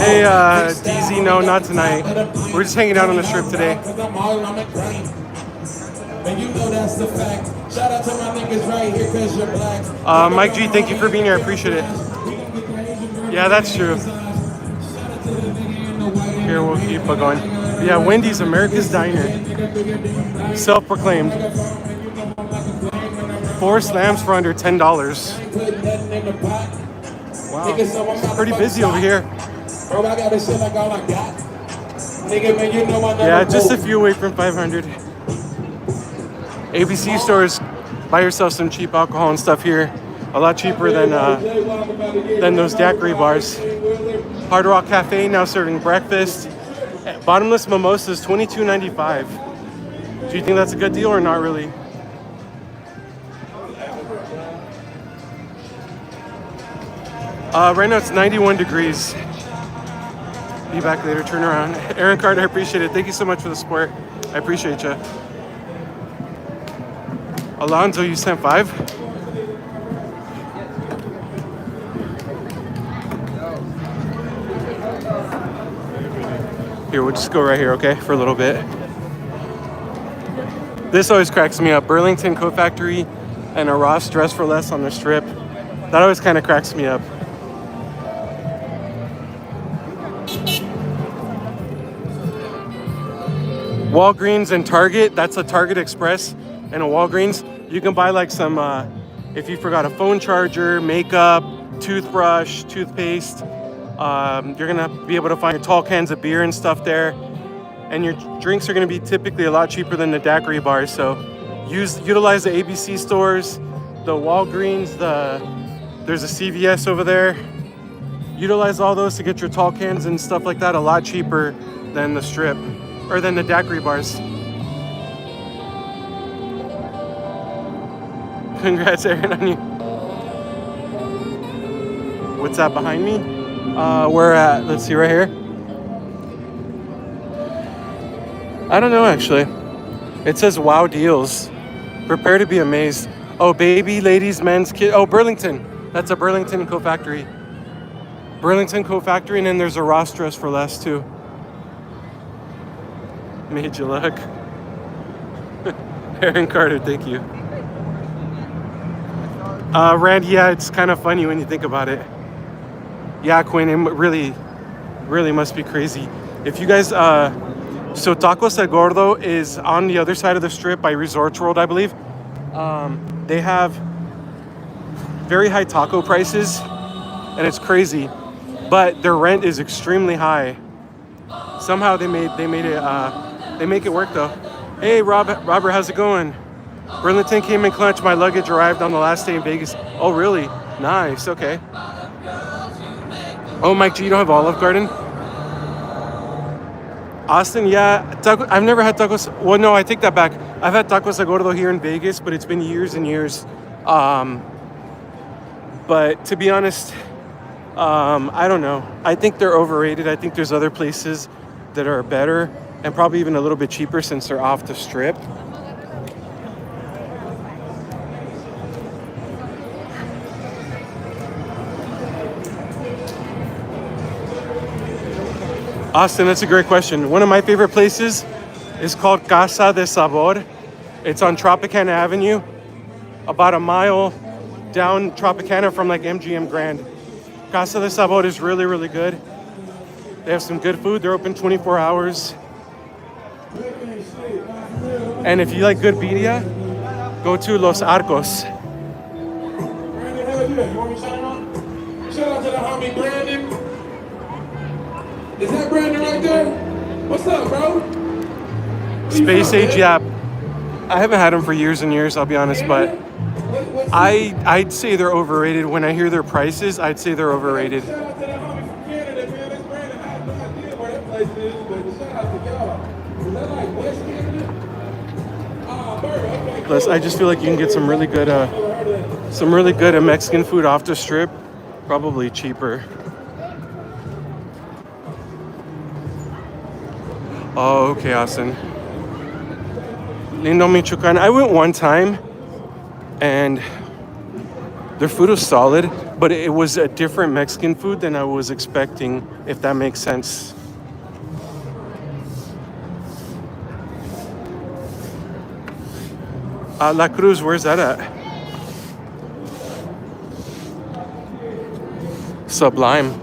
Hey, DZ, no, not tonight. We're just hanging out on the strip today. Mike G, thank you for being here. I appreciate it. Yeah, that's true. Here, we'll keep going. Yeah, Wendy's, America's Diner. Self-proclaimed. 4 slams for under $10. Wow, it's pretty busy over here. Yeah, just a few away from 500. ABC stores, buy yourself some cheap alcohol and stuff here. A lot cheaper than those daiquiri bars. Hard Rock Cafe now serving breakfast. Bottomless mimosas, $22.95. Do you think that's a good deal or not really? Right now it's 91 degrees. Be back later, turn around. Aaron Carter, I appreciate it. Thank you so much for the support. I appreciate you. Alonzo, you sent 5? Here, we'll just go right here, okay, for a little bit. This always cracks me up. Burlington Coat Factory and a Ross Dress for Less on the Strip. That always kind of cracks me up. Walgreens and Target, that's a Target Express and a Walgreens. You can buy like some, if you forgot a phone charger, makeup, toothbrush, toothpaste. You're gonna be able to find your tall cans of beer and stuff there. And your drinks are gonna be typically a lot cheaper than the daiquiri bars. So utilize the ABC stores, the Walgreens, there's a CVS over there. Utilize all those to get your tall cans and stuff like that a lot cheaper than the Strip. Or than the daiquiri bars. Congrats, Aaron, on you. What's that behind me? We're at, let's see, right here. I don't know, actually. It says wow deals. Prepare to be amazed. Oh, baby, ladies, men's, kid. Oh, Burlington. That's a Burlington Coat Factory. Burlington Coat Factory, and then there's a Ross Dress for Less, too. Made you look. Aaron Carter, thank you. Rand, yeah, it's kind of funny when you think about it. Yeah, Quinn, it really must be crazy. If you guys, so Tacos El Gordo is on the other side of the Strip by Resorts World, I believe. They have very high taco prices, and it's crazy, but their rent is extremely high. Somehow they make it work though. Hey, Robert, how's it going? Burlington came in clutch. My luggage arrived on the last day in Vegas. Oh, really? Nice. Okay. Oh, Mike G, you don't have Olive Garden? Austin, yeah. I've never had tacos. Well, no, I take that back. I've had tacos El Gordo here in Vegas, but it's been years and years. But to be honest, I don't know. I think they're overrated. I think there's other places that are better and probably even a little bit cheaper since they're off the Strip. Austin, that's a great question. One of my favorite places is called Casa de Sabor. It's on Tropicana Avenue, about a mile down Tropicana from like MGM Grand. Casa de Sabor is really, really good. They have some good food. They're open 24 hours. And if you like good birria, go to Los Arcos. Shout out to the homie Brandon. Is that Brandon right there? What's up, bro? Space Age, yeah. I haven't had them for years and years, I'll be honest, but I'd say they're overrated. When I hear their prices, I'd say they're overrated. Shout out to the homie from Canada, man. That's Brandon. I have no idea where that place is, but shout out to y'all. Is that like West Canada? Okay. Plus, I just feel like you can get some really good Mexican food off the Strip, probably cheaper. Oh, okay, Austin. Lindo, Michoacan. I went one time, and their food was solid, but it was a different Mexican food than I was expecting, if that makes sense. La Cruz, where's that at? Sublime,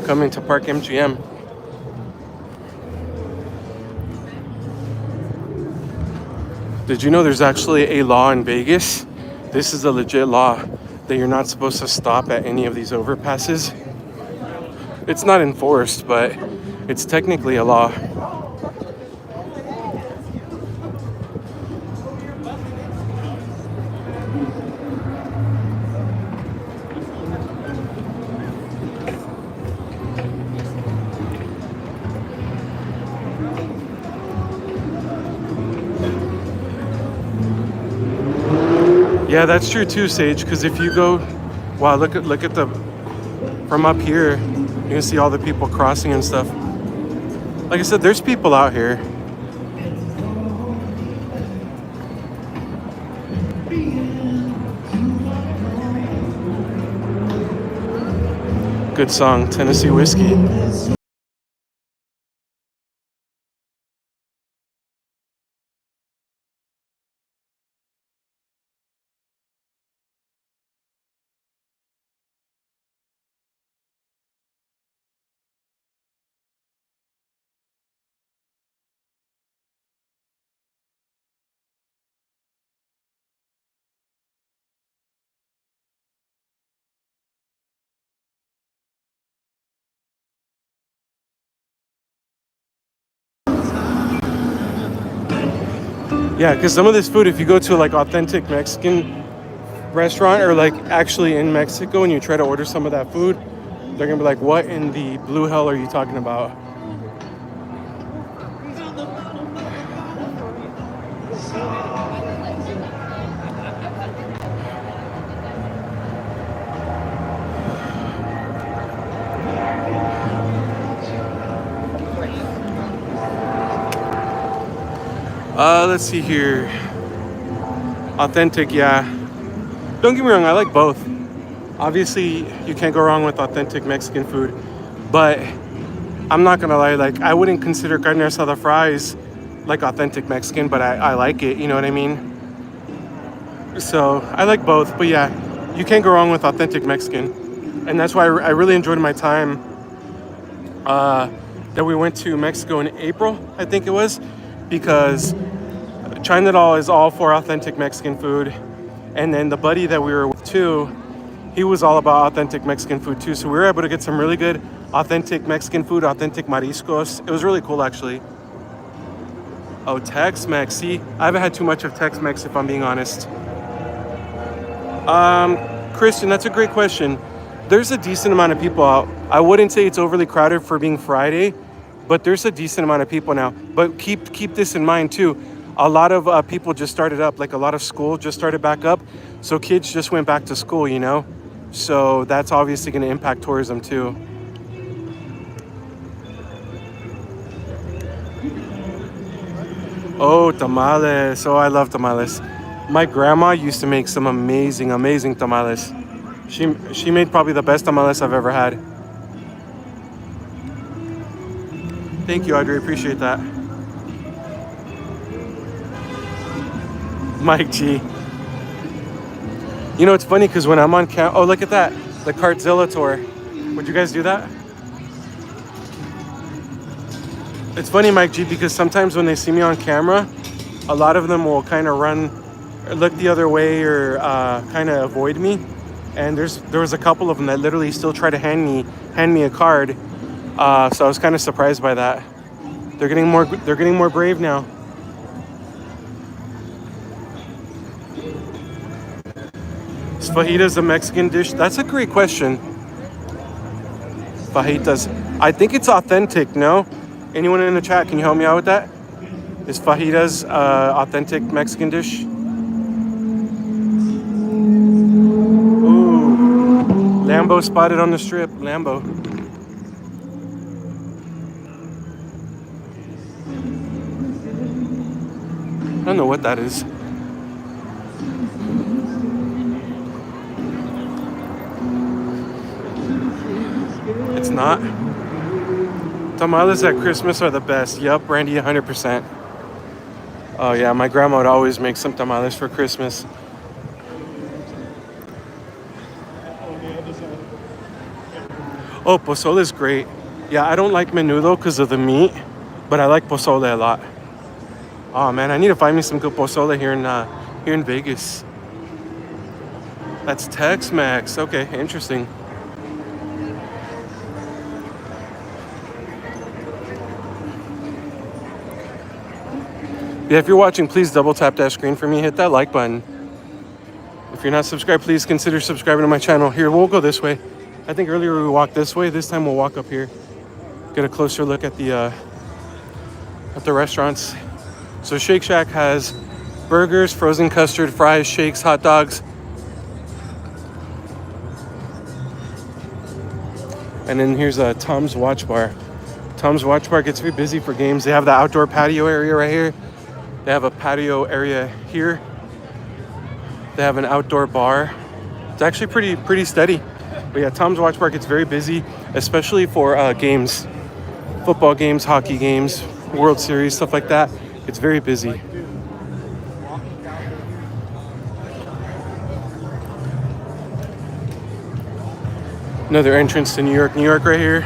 coming to Park MGM. Did you know there's actually a law in Vegas this is a legit law that you're not supposed to stop at any of these overpasses. It's not enforced, but it's technically a law. Yeah, that's true too, Sage. Because if you go, wow, look at the from up here, you can see all the people crossing and stuff. Like I said, there's people out here. Good song, Tennessee Whiskey. Yeah, because some of this food, if you go to like authentic Mexican restaurant or like actually in Mexico and you try to order some of that food, they're gonna be like, what in the blue hell are you talking about? Let's see here. Authentic, yeah. Don't get me wrong, I like both. Obviously, you can't go wrong with authentic Mexican food, but I'm not gonna lie, like I wouldn't consider carne asada fries like authentic Mexican, but I like it, you know what I mean? So I like both, but yeah, you can't go wrong with authentic Mexican. And that's why I really enjoyed my time that we went to Mexico in April, I think it was, because China Doll is all for authentic Mexican food. And then the buddy that we were with too, he was all about authentic Mexican food too. So we were able to get some really good authentic Mexican food, authentic mariscos. It was really cool actually. Oh, Tex-Mex. See, I haven't had too much of Tex-Mex if I'm being honest. Christian, that's a great question. There's a decent amount of people out. I wouldn't say it's overly crowded for being Friday, but there's a decent amount of people now. But keep this in mind too. A lot of people just started up, like a lot of school just started back up. So kids just went back to school, you know? So that's obviously going to impact tourism too. Oh, tamales. Oh, I love tamales. My grandma used to make some amazing, amazing tamales. She made probably the best tamales I've ever had. Thank you, Audrey. Appreciate that. Mike G. You know, it's funny because when I'm on oh, look at that. The Cartzilla tour. Would you guys do that? It's funny, Mike G, because sometimes when they see me on camera, a lot of them will kind of run, look the other way or kind of avoid me. And there was a couple of them that literally still try to hand me a card. So I was kind of surprised by that. They're getting more brave now. Is fajitas a Mexican dish? That's a great question. Fajitas. I think it's authentic, no? Anyone in the chat, can you help me out with that? Is fajitas authentic Mexican dish? Ooh, Lambo spotted on the strip. Lambo. I don't know what that is. It's not. Tamales at Christmas are the best. Yup, Randy, 100%. Oh yeah, my grandma would always make some tamales for Christmas. Oh, pozole is great. Yeah, I don't like menudo because of the meat, but I like pozole a lot. Oh man, I need to find me some good pozole here in Vegas. That's Tex-Mex. Okay, interesting. Yeah, if you're watching, please double tap that screen for me. Hit that like button. If you're not subscribed, please consider subscribing to my channel. Here, we'll go this way. I think earlier we walked this way. This time we'll walk up here. Get a closer look at the restaurants. So Shake Shack has burgers, frozen custard, fries, shakes, hot dogs. And then here's a Tom's Watch Bar. Tom's Watch Bar gets very busy for games. They have the outdoor patio area right here. They have a patio area here. They have an outdoor bar. It's actually pretty steady. But yeah, Tom's Watch Bar gets very busy, especially for games. Football games, hockey games, World Series, stuff like that. It's very busy. Another entrance to New York right here.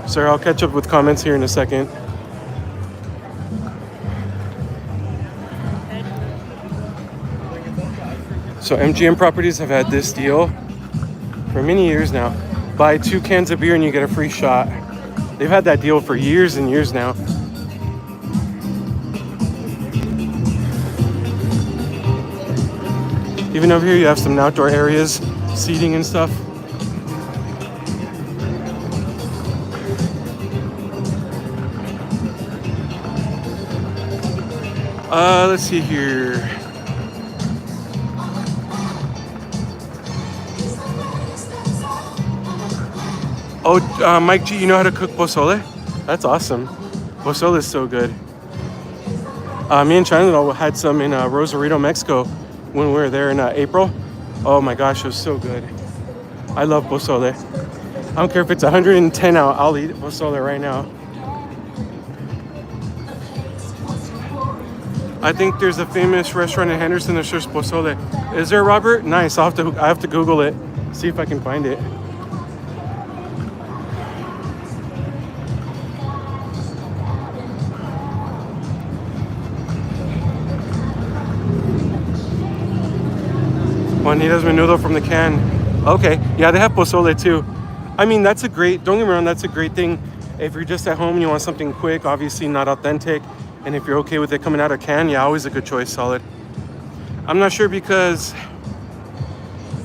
Sir, I'll catch up with comments here in a second. So MGM Properties have had this deal for many years now. Buy 2 cans of beer and you get a free shot. They've had that deal for years and years now. Even over here you have some outdoor areas, seating and stuff. Let's see here. Oh, Mike G, you know how to cook pozole? That's awesome. Pozole is so good. Me and China had some in Rosarito, Mexico when we were there in April. Oh my gosh, it was so good. I love pozole. I don't care if it's 110 out, I'll eat pozole right now. I think there's a famous restaurant in Henderson that serves pozole. Is there, Robert? Nice. I have to Google it, see if I can find it. Juanita's menudo from the can. Okay, yeah, they have pozole too. I mean, don't get me wrong, that's a great thing. If you're just at home and you want something quick, obviously not authentic, and if you're okay with it coming out of can, yeah, always a good choice, solid. I'm not sure because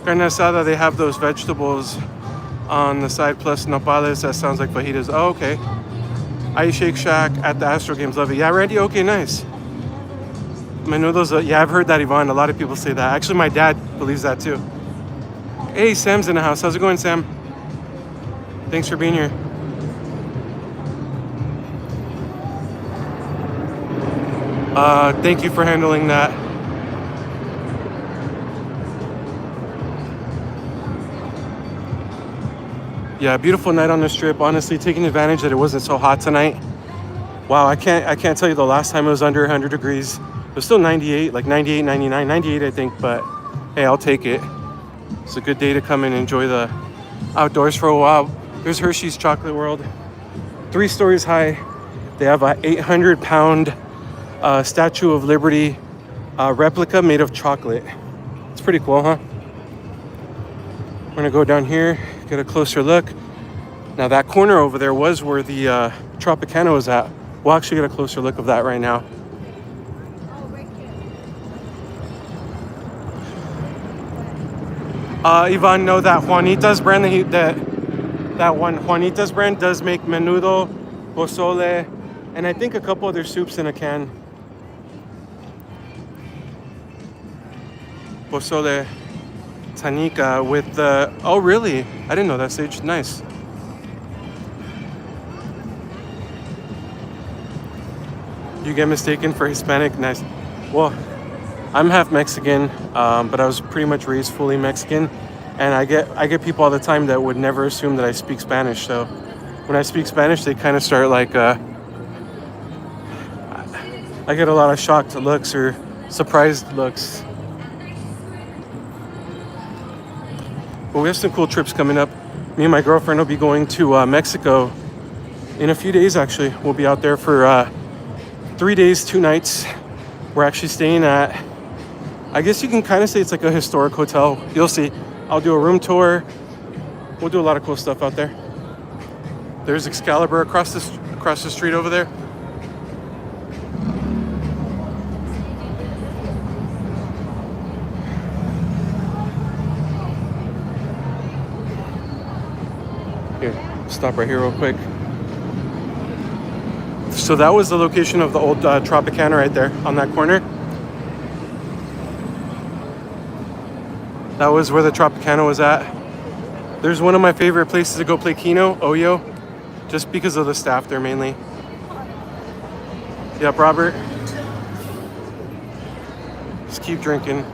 carne asada, they have those vegetables on the side plus nopales. That sounds like fajitas. Oh, okay. I Shake Shack at the Astro Games. Love it. Yeah, Randy. Okay, nice. Menudos. Yeah, I've heard that, Yvonne. A lot of people say that. Actually, my dad believes that too. Hey, Sam's in the house. How's it going, Sam? Thanks for being here. Thank you for handling that. Yeah, beautiful night on the strip. Honestly, taking advantage that it wasn't so hot tonight. Wow, I can't tell you the last time it was under 100 degrees. It was still 98, like 98, 99, 98 I think, but hey, I'll take it. It's a good day to come and enjoy the outdoors for a while. There's Hershey's Chocolate World. 3 stories high. They have a 800-pound Statue of Liberty replica made of chocolate. It's pretty cool, huh? We're gonna go down here, get a closer look. Now that corner over there was where the Tropicana was at. We'll actually get a closer look of that right now. Yvonne, know that Juanita's brand, that one Juanita's brand does make menudo, pozole, and I think a couple other soups in a can. Pozole Tanica with the, oh really? I didn't know that, Sage. Nice. You get mistaken for Hispanic? Nice. Well, I'm half Mexican, but I was pretty much raised fully Mexican, and I get people all the time that would never assume that I speak Spanish. So when I speak Spanish, they kind of start like, I get a lot of shocked looks or surprised looks. But we have some cool trips coming up. Me and my girlfriend will be going to Mexico in a few days, actually. We'll be out there for 3 days, 2 nights. We're actually staying at I guess you can kind of say it's like a historic hotel. You'll see. I'll do a room tour. We'll do a lot of cool stuff out there. There's Excalibur across the street over there. Here, stop right here real quick. So that was the location of the old Tropicana right there on that corner. That was where the Tropicana was at. There's one of my favorite places to go play Keno, Oyo, just because of the staff there mainly. Yep, Robert. Just keep drinking.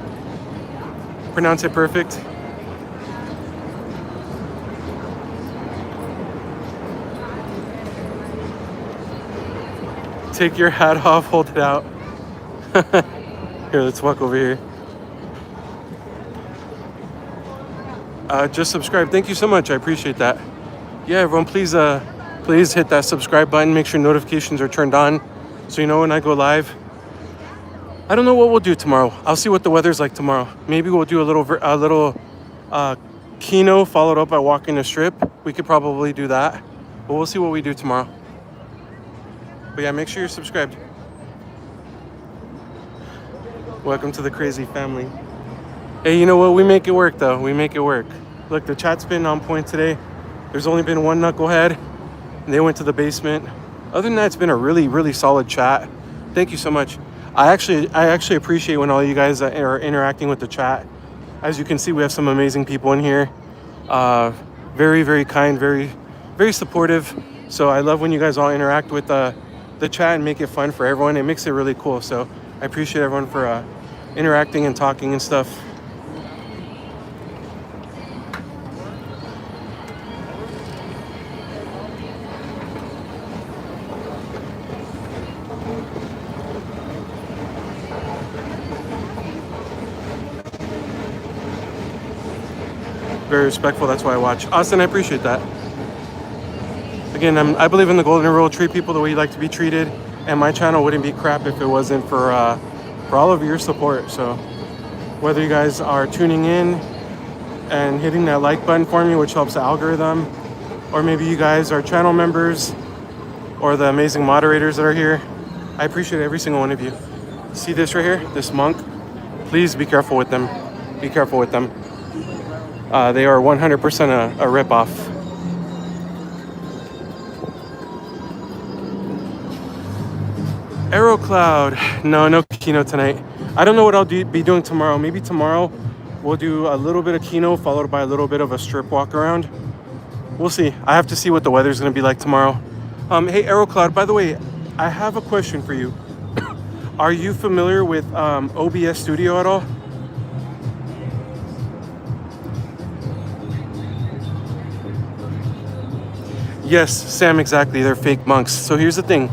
Pronounce it perfect. Take your hat off, hold it out. Here, let's walk over here. Just subscribe. Thank you so much. I appreciate that. Yeah, everyone, please hit that subscribe button. Make sure notifications are turned on so you know when I go live. I don't know what we'll do tomorrow. I'll see what the weather's like tomorrow. Maybe we'll do a little Keno followed up by walking the strip. We could probably do that, but we'll see what we do tomorrow. But yeah, make sure you're subscribed. Welcome to the crazy family. Hey, you know what? We make it work, though. We make it work. Look, the chat's been on point today. There's only been one knucklehead, and they went to the basement. Other than that, it's been a really, really solid chat. Thank you so much. I actually appreciate when all you guys are interacting with the chat. As you can see, we have some amazing people in here. Very, very kind, very, very supportive. So I love when you guys all interact with the chat and make it fun for everyone. It makes it really cool. So I appreciate everyone for interacting and talking and stuff. Very respectful. That's why I watch. Austin, I appreciate that. Again, I believe in the golden rule. Treat people the way you like to be treated. And my channel wouldn't be crap if it wasn't for all of your support. So whether you guys are tuning in and hitting that like button for me, which helps the algorithm, or maybe you guys are channel members or the amazing moderators that are here, I appreciate every single one of you. See this right here? This monk? Please be careful with them. Be careful with them. They are 100% a ripoff. Arrow Cloud. No Keno tonight. I don't know what I'll be doing tomorrow. Maybe tomorrow we'll do a little bit of Keno followed by a little bit of a strip walk around. We'll see. I have to see what the weather's going to be like tomorrow. Hey, Arrow Cloud, by the way, I have a question for you. Are you familiar with OBS Studio at all? Yes, Sam, exactly. They're fake monks. So here's the thing.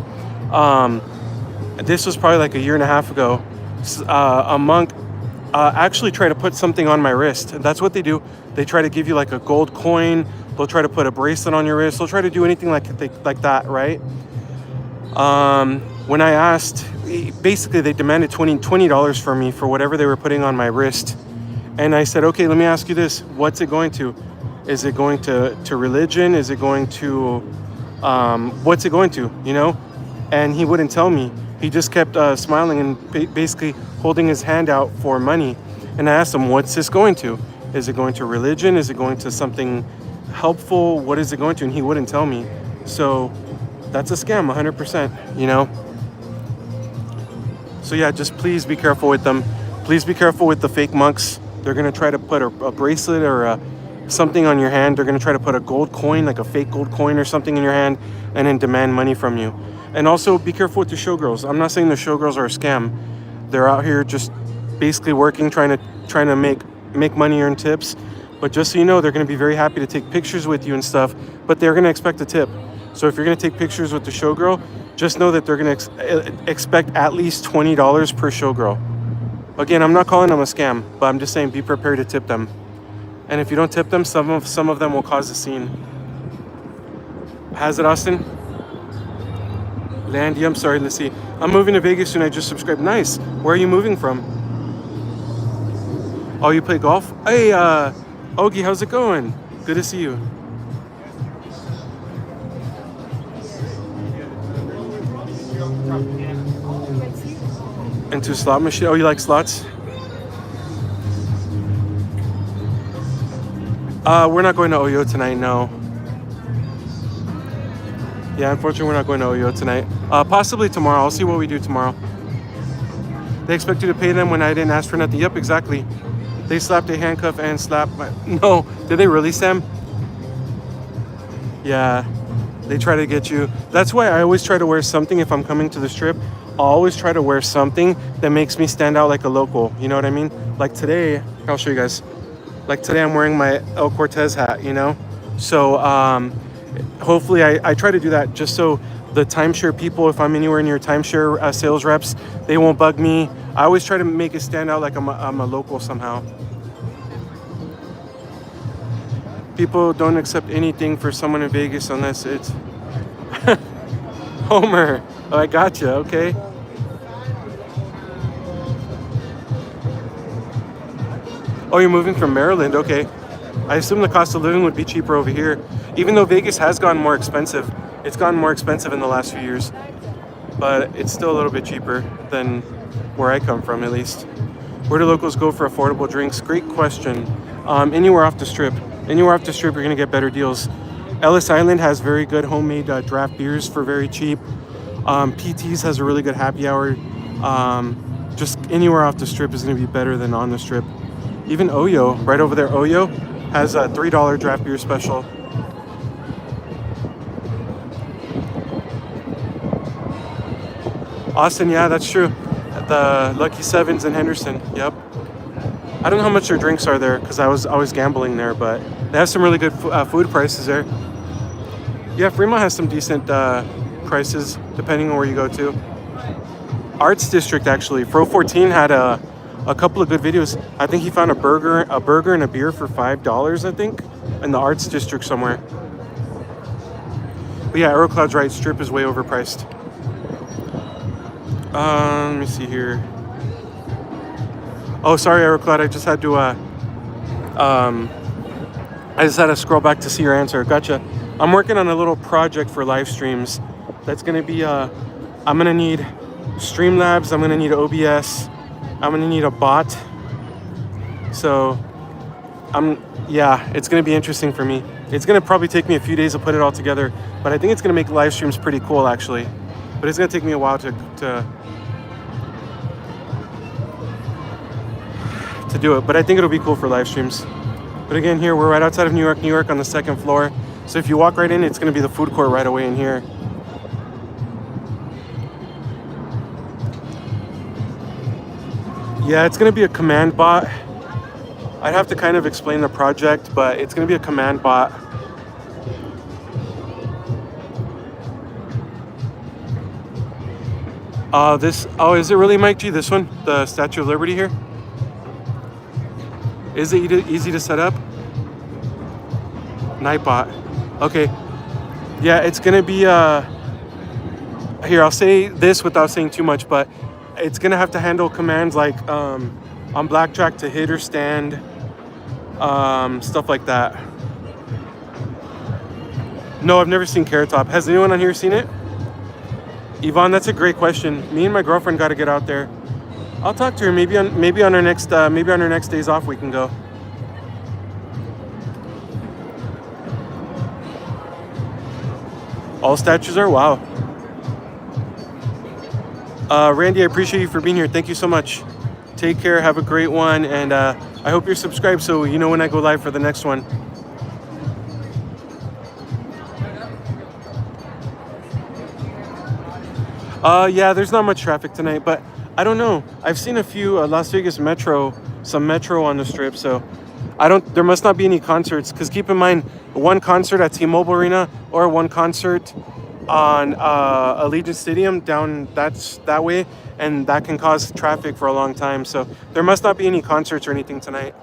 This was probably like a year and a half ago. A monk actually tried to put something on my wrist. And that's what they do. They try to give you like a gold coin. They'll try to put a bracelet on your wrist. They'll try to do anything like that, right? When I asked, basically they demanded $20 from me for whatever they were putting on my wrist. And I said, okay, let me ask you this. What's it going to? Is it going to religion? Is it going to, what's it going to, you know? And he wouldn't tell me. He just kept smiling and basically holding his hand out for money. And I asked him, what's this going to? Is it going to religion? Is it going to something helpful? What is it going to? And he wouldn't tell me. So that's a scam, 100%, you know? So yeah, just please be careful with them. Please be careful with the fake monks. They're gonna try to put a bracelet or something on your hand. They're gonna try to put a gold coin, like a fake gold coin or something in your hand, and then demand money from you. And also be careful with the showgirls. I'm not saying the showgirls are a scam. They're out here just basically working, trying to make money, earn tips. But just so you know, they're gonna be very happy to take pictures with you and stuff, but they're gonna expect a tip. So if you're gonna take pictures with the showgirl, just know that they're gonna expect at least $20 per showgirl. Again, I'm not calling them a scam, but I'm just saying be prepared to tip them. And if you don't tip them, some of them will cause a scene. Has it, Austin? Landy, I'm sorry, let's see. I'm moving to Vegas soon. I just subscribed. Nice. Where are you moving from? Oh, you play golf? Hey, Ogie, how's it going? Good to see you. Into slot machine. Oh, you like slots? We're not going to Oyo tonight, no. Yeah, unfortunately, we're not going to Oyo tonight. Possibly tomorrow. I'll see what we do tomorrow. They expect you to pay them when I didn't ask for nothing. Yep, exactly. They slapped a handcuff and slapped my... No, did they really, Sam? Yeah, they try to get you. That's why I always try to wear something if I'm coming to the strip. I'll always try to wear something that makes me stand out like a local. You know what I mean? Like today, I'll show you guys. Like today, I'm wearing my El Cortez hat, you know? So hopefully I try to do that just so the timeshare people, if I'm anywhere near timeshare sales reps, they won't bug me. I always try to make it stand out like I'm a local somehow. People don't accept anything for someone in Vegas unless it's... Homer, oh, I gotcha, okay. Oh, you're moving from Maryland, okay. I assume the cost of living would be cheaper over here. Even though Vegas has gotten more expensive. It's gotten more expensive in the last few years. But it's still a little bit cheaper than where I come from, at least. Where do locals go for affordable drinks? Great question. Anywhere off the strip. Anywhere off the strip, you're gonna get better deals. Ellis Island has very good homemade draft beers for very cheap. PT's has a really good happy hour. Just anywhere off the strip is gonna be better than on the strip. Even Oyo, right over there, Oyo has a $3 draft beer special. Austin, yeah, that's true. The Lucky Sevens in Henderson, yep. I don't know how much their drinks are there because I was always gambling there, but they have some really good food prices there. Yeah, Fremont has some decent prices depending on where you go to. Arts District, actually. Fro 14 had a couple of good videos. I think he found a burger and a beer for $5, I think, in the Arts District somewhere. But yeah, Aerocloud's right. Strip is way overpriced. Let me see here. Oh, sorry, Aerocloud. I just had to scroll back to see your answer. Gotcha. I'm working on a little project for live streams. That's gonna be I'm gonna need Streamlabs. I'm gonna need OBS. I'm gonna need a bot. So yeah, it's gonna be interesting for me. It's gonna probably take me a few days to put it all together, but I think it's gonna make live streams pretty cool actually. But it's gonna take me a while to do it. But I think it'll be cool for live streams. But again, here we're right outside of New York on the second floor. So if you walk right in, it's gonna be the food court right away in here. Yeah, it's gonna be a command bot. I'd have to kind of explain the project, but it's gonna be a command bot. Is it really Mike G, this one? The Statue of Liberty here? Is it easy to set up? Nightbot. Okay. Yeah, it's gonna be here, I'll say this without saying too much, but it's gonna have to handle commands like on blackjack to hit or stand, stuff like that. No, I've never seen Carrot Top. Has anyone on here seen it? Yvonne, that's a great question. Me and my girlfriend got to get out there. I'll talk to her. Maybe on our next days off we can go. All statues are? Wow. Randy, I appreciate you for being here. Thank you so much. Take care. Have a great one. And I hope you're subscribed so you know when I go live for the next one. Yeah, there's not much traffic tonight, but I don't know. I've seen a few Las Vegas Metro, some Metro on the strip, so there must not be any concerts, because keep in mind, one concert at T-Mobile Arena or one concert on Allegiant Stadium that way, and that can cause traffic for a long time, so there must not be any concerts or anything tonight.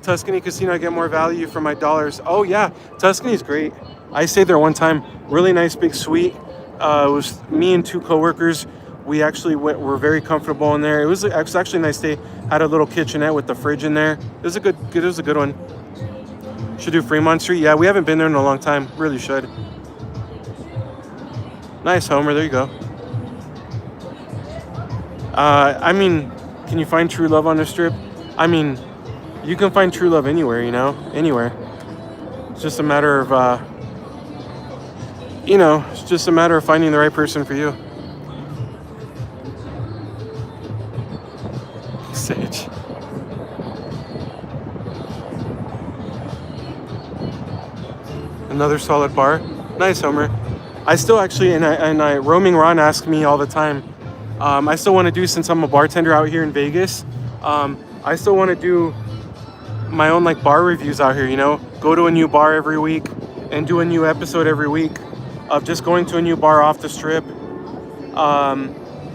Tuscany Casino, I get more value for my dollars. Oh yeah, Tuscany's great. I stayed there one time. Really nice big suite. It was me and two coworkers. We actually were very comfortable in there. It was actually a nice day. Had a little kitchenette with the fridge in there. It was a good one. Should do Fremont Street. Yeah, we haven't been there in a long time. Really should. Nice, Homer. There you go. I mean, can you find true love on the Strip? I mean, you can find true love anywhere, you know? Anywhere. It's just a matter of, it's just a matter of finding the right person for you. Sage. Another solid bar. Nice, Homer. I still actually, Roaming Ron asks me all the time, I still want to do, since I'm a bartender out here in Vegas, I still want to do my own like bar reviews out here, you know? Go to a new bar every week and do a new episode every week of just going to a new bar off the Strip,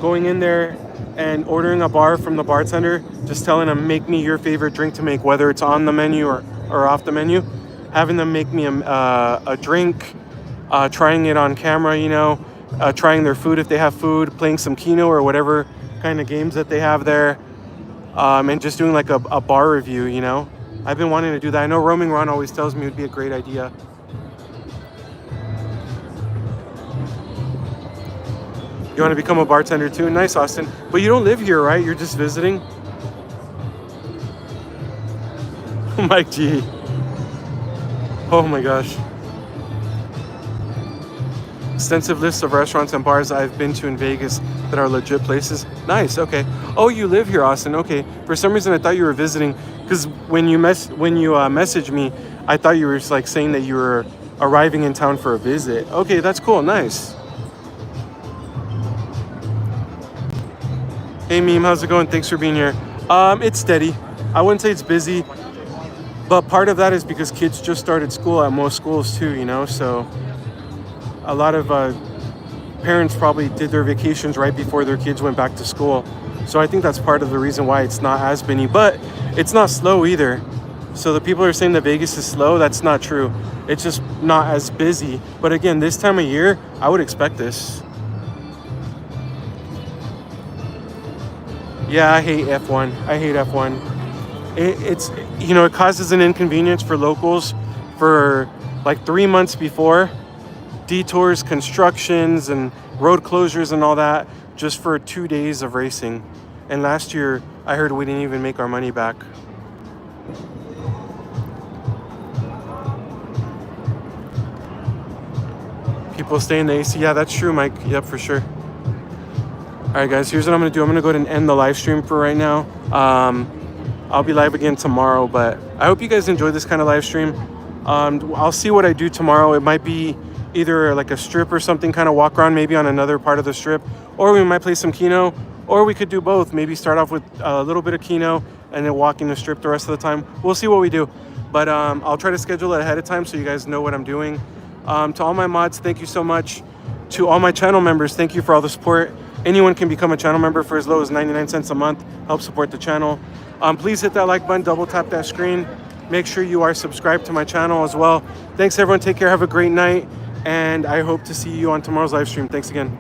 going in there and ordering a bar from the bartender, just telling them, make me your favorite drink to make, whether it's on the menu or off the menu, having them make me a drink, trying it on camera, you know, trying their food if they have food, playing some Keno or whatever kind of games that they have there, and just doing like a bar review, you know. I've been wanting to do that. I know Roaming Ron always tells me it would be a great idea. You want to become a bartender too? Nice, Austin. But you don't live here, right? You're just visiting? Mike G. Oh my gosh. Extensive list of restaurants and bars I've been to in Vegas that are legit places. Nice, okay. Oh, you live here, Austin. Okay. For some reason, I thought you were visiting, because when you messaged me, I thought you were like saying that you were arriving in town for a visit. Okay, that's cool. Nice. Hey, Meme, how's it going? Thanks for being here. It's steady. I wouldn't say it's busy, but part of that is because kids just started school at most schools too, you know, so a lot of parents probably did their vacations right before their kids went back to school. So I think that's part of the reason why it's not as busy, but it's not slow either. So the people are saying that Vegas is slow. That's not true. It's just not as busy. But again, this time of year, I would expect this. Yeah, I hate F1. I hate F1. It's, you know, it causes an inconvenience for locals for like 3 months before. Detours, constructions, and road closures and all that, just for 2 days of racing. And last year, I heard we didn't even make our money back. People stay in the AC. Yeah, that's true, Mike. Yep, for sure. All right, guys, here's what I'm going to do. I'm going to go ahead and end the live stream for right now. I'll be live again tomorrow, but I hope you guys enjoy this kind of live stream. I'll see what I do tomorrow. It might be either like a strip or something, kind of walk around maybe on another part of the Strip, or we might play some Keno, or we could do both. Maybe start off with a little bit of Keno and then walking the Strip the rest of the time. We'll see what we do, but I'll try to schedule it ahead of time so you guys know what I'm doing. To all my mods, thank you so much. To all my channel members, thank you for all the support. Anyone can become a channel member for as low as 99 cents a month. Help support the channel. Please hit that like button, double tap that screen. Make sure you are subscribed to my channel as well. Thanks everyone, take care, have a great night, and I hope to see you on tomorrow's live stream. Thanks again.